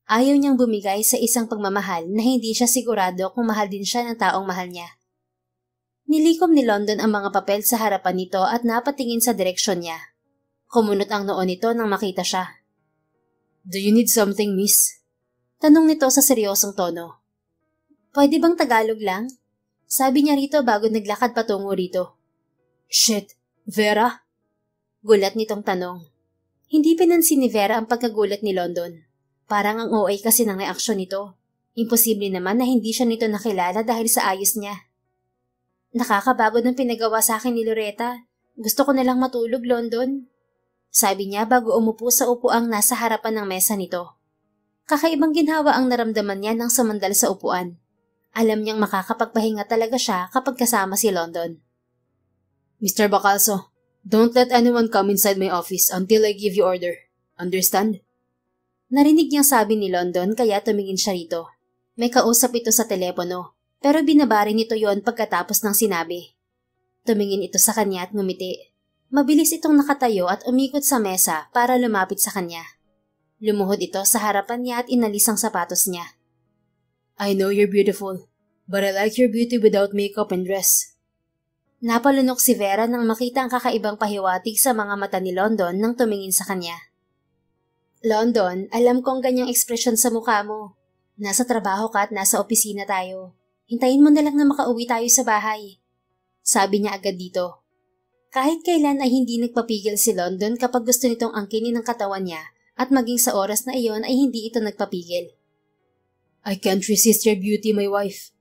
Ayaw niyang bumigay sa isang pagmamahal na hindi siya sigurado kung mahal din siya ng taong mahal niya. Nilikom ni London ang mga papel sa harapan nito at napatingin sa direksyon niya. Kumunot ang noo nito nang makita siya. Do you need something, miss? Tanong nito sa seryosong tono. Pwede bang Tagalog lang? Sabi niya rito bago naglakad patungo rito. Shit, Vera? Gulat nitong tanong. Hindi pinansin ni Vera ang pagkagulat ni London. Parang ang OA kasi ng reaksyon nito. Imposible naman na hindi siya nito nakilala dahil sa ayos niya. Nakakabagod ng pinagawa sa akin ni Loretta. Gusto ko nalang matulog, London. Sabi niya bago umupo sa upuang nasa harapan ng mesa nito. Kakaibang ginhawa ang naramdaman niya nang sumandal sa upuan. Alam niyang makakapagpahinga talaga siya kapag kasama si London. Mr. Bacalso, don't let anyone come inside my office until I give you order. Understand? Narinig niyang sabi ni London kaya tumingin siya rito. May kausap ito sa telepono, pero binabari nito yon pagkatapos ng sinabi. Tumingin ito sa kanya at ngumiti. Mabilis itong nakatayo at umikot sa mesa para lumapit sa kanya. Lumuhod ito sa harapan niya at inalis ang sapatos niya. I know you're beautiful, but I like your beauty without makeup and dress. Napalunok si Vera nang makita ang kakaibang pahiwatig sa mga mata ni London nang tumingin sa kanya. London, alam kong ganyang ekspresyon sa mukha mo. Nasa trabaho ka at nasa opisina tayo. Hintayin mo na lang na makauwi tayo sa bahay. Sabi niya agad dito. Kahit kailan ay hindi nagpapigil si London kapag gusto nitong angkinin ang katawan niya at maging sa oras na iyon ay hindi ito nagpapigil. I can't resist your beauty, my wife.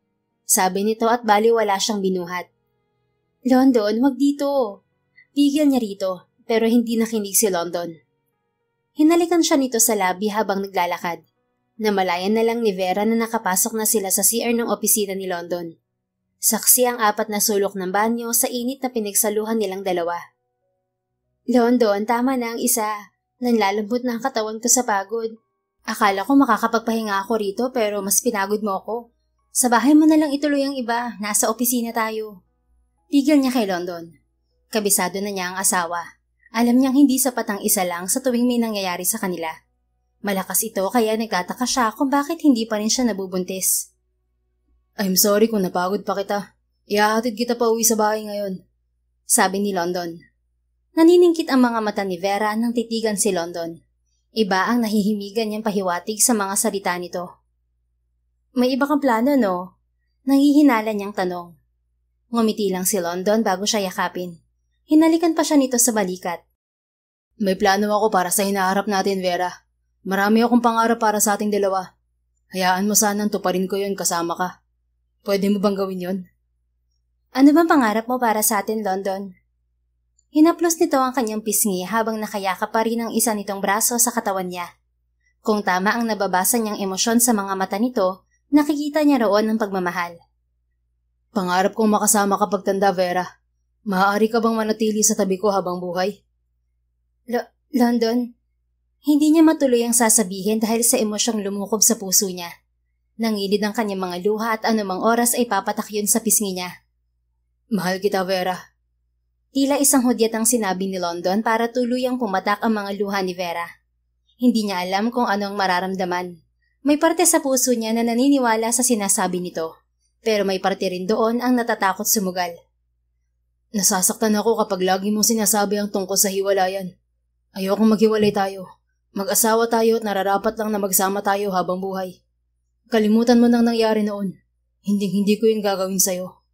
Sabi nito at baliwala siyang binuhat. London, wag dito. Pigil niya rito, pero hindi nakinig si London. Hinalikan siya nito sa labi habang naglalakad. Namalayan na lang ni Vera na nakapasok na sila sa CR ng opisina ni London. Saksi ang 4 na sulok ng banyo sa init na pinagsaluhan nilang dalawa. London, tama na ang isa. Nanlalambot na ang katawan ko sa pagod. Akala ko makakapagpahinga ako rito pero mas pinagod mo ako. Sa bahay mo na lang ituloy ang iba, nasa opisina tayo. Tigil niya kay London. Kabisado na niya ang asawa. Alam niyang hindi sapat ang isa lang sa tuwing may nangyayari sa kanila. Malakas ito kaya nagtataka siya kung bakit hindi pa rin siya nabubuntis. I'm sorry kung napagod pa kita. Ihahatid kita pa uwi sa bahay ngayon. Sabi ni London. Naniningkit ang mga mata ni Vera nang titigan si London. Iba ang nahihimigan niyang pahiwatig sa mga salita nito. May iba kang plano, no? Nangihinala niyang tanong. Ngumiti lang si London bago siya yakapin. Hinalikan pa siya nito sa balikat. May plano ako para sa hinaharap natin, Vera. Marami akong pangarap para sa ating dalawa. Hayaan mo sanang tuparin ko yun kasama ka. Pwede mo bang gawin yun? Ano bang pangarap mo para sa atin, London? Hinaplos nito ang kanyang pisngi habang nakayakap pa rin ang isa nitong braso sa katawan niya. Kung tama ang nababasa niyang emosyon sa mga mata nito, nakikita niya roon ang pagmamahal. Pangarap kong makasama ka pagtanda, Vera. Maaari ka bang manatili sa tabi ko habang buhay? London, hindi niya matuloy ang sasabihin dahil sa emosyong lumukob sa puso niya. Nangilid ang kanyang mga luha at anumang oras ay papatak yun sa pisngi niya. Mahal kita, Vera. Tila isang hudyat ang sinabi ni London para tuluyang pumatak ang mga luha ni Vera. Hindi niya alam kung anong mararamdaman. May parte sa puso niya na naniniwala sa sinasabi nito, pero may parte rin doon ang natatakot sumugal. Nasasaktan ako kapag lagi mong sinasabi ang tungkol sa hiwalayan. Ayokong maghiwalay tayo. Mag-asawa tayo at nararapat lang na magsama tayo habang buhay. Kalimutan mo nang nangyari noon. Hindi ko yun gagawin sa'yo.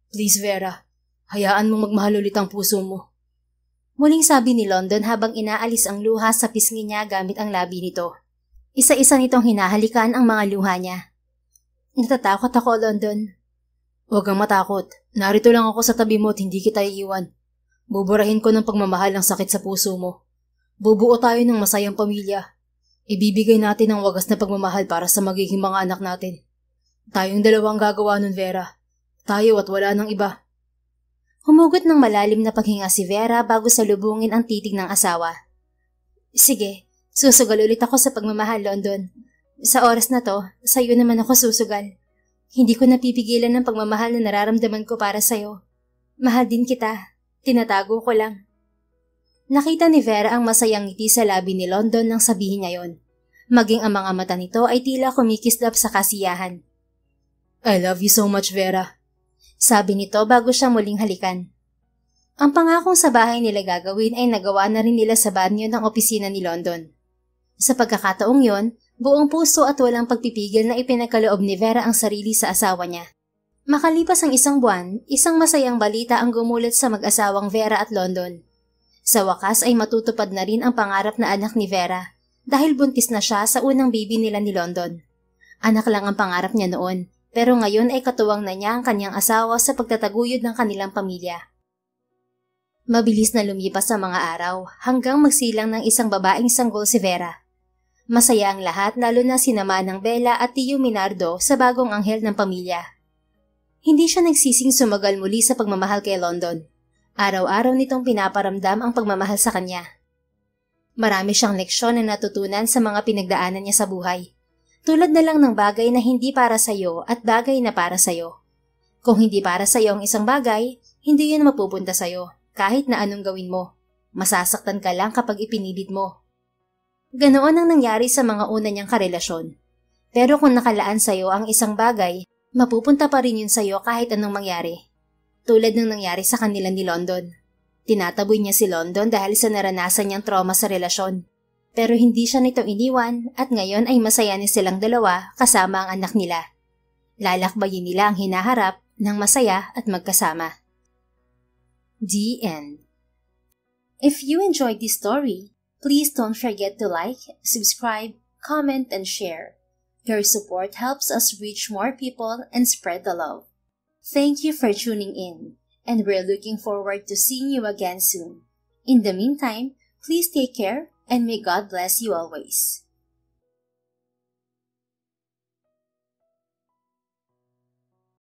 Please, Vera. Hayaan mong magmahal ulit ang puso mo. Muling sabi ni London habang inaalis ang luha sa pisngi niya gamit ang labi nito. Isa-isa nitong hinahalikan ang mga luha niya. Natatakot ako, London. Huwag kang matakot. Narito lang ako sa tabi mo at hindi kita iiwan. Buburahin ko ng pagmamahal ang sakit sa puso mo. Bubuo tayo ng masayang pamilya. Ibibigay natin ang wagas na pagmamahal para sa magiging mga anak natin. Tayong dalawang gagawa nun, Vera. Tayo at wala nang iba. Humugot ng malalim na paghinga si Vera bago salubungin ang titig ng asawa. Sige, susugal ulit ako sa pagmamahal, London. Sa oras na to, sa'yo naman ako susugal. Hindi ko napipigilan ng pagmamahal na nararamdaman ko para sa'yo. Mahal din kita. Tinatago ko lang. Nakita ni Vera ang masayang ngiti sa labi ni London nang sabihin niya yon. Maging ang mga mata nito ay tila kumikislap sa kasiyahan. I love you so much, Vera. Sabi nito bago siya muling halikan. Ang pangakong sa bahay nila gagawin ay nagawa na rin nila sa banyo ng opisina ni London. Sa pagkakataong yon, buong puso at walang pagpipigil na ipinagkaloob ni Vera ang sarili sa asawa niya. Makalipas ang 1 buwan, isang masayang balita ang gumulat sa mag-asawang Vera at London. Sa wakas ay matutupad na rin ang pangarap na anak ni Vera dahil buntis na siya sa unang baby nila ni London. Anak lang ang pangarap niya noon, pero ngayon ay katuwang na niya ang kanyang asawa sa pagtataguyod ng kanilang pamilya. Mabilis na lumipas ang mga araw hanggang magsilang ng isang babaeng sanggol si Vera. Masaya ang lahat lalo na sinama ng Bella at Tio Minardo sa bagong anghel ng pamilya. Hindi siya nagsising sumagal muli sa pagmamahal kay London. Araw-araw nitong pinaparamdam ang pagmamahal sa kanya. Marami siyang leksyon na natutunan sa mga pinagdaanan niya sa buhay. Tulad na lang ng bagay na hindi para sa'yo at bagay na para sa'yo. Kung hindi para sa'yo ang isang bagay, hindi yun mapupunta sa'yo. Kahit na anong gawin mo, masasaktan ka lang kapag ipinilit mo. Ganoon ang nangyari sa mga una niyang karelasyon. Pero kung nakalaan sa'yo ang isang bagay, mapupunta pa rin yun sa'yo kahit anong mangyari. Tulad ng nangyari sa kanila ni London. Tinataboy niya si London dahil sa naranasan niyang trauma sa relasyon. Pero hindi siya nito iniwan at ngayon ay masaya ni silang dalawa kasama ang anak nila. Lalakbayin nila ang hinaharap ng masaya at magkasama. The end. If you enjoyed this story, please don't forget to like, subscribe, comment, and share. Your support helps us reach more people and spread the love. Thank you for tuning in, and we're looking forward to seeing you again soon. In the meantime, please take care and may God bless you always.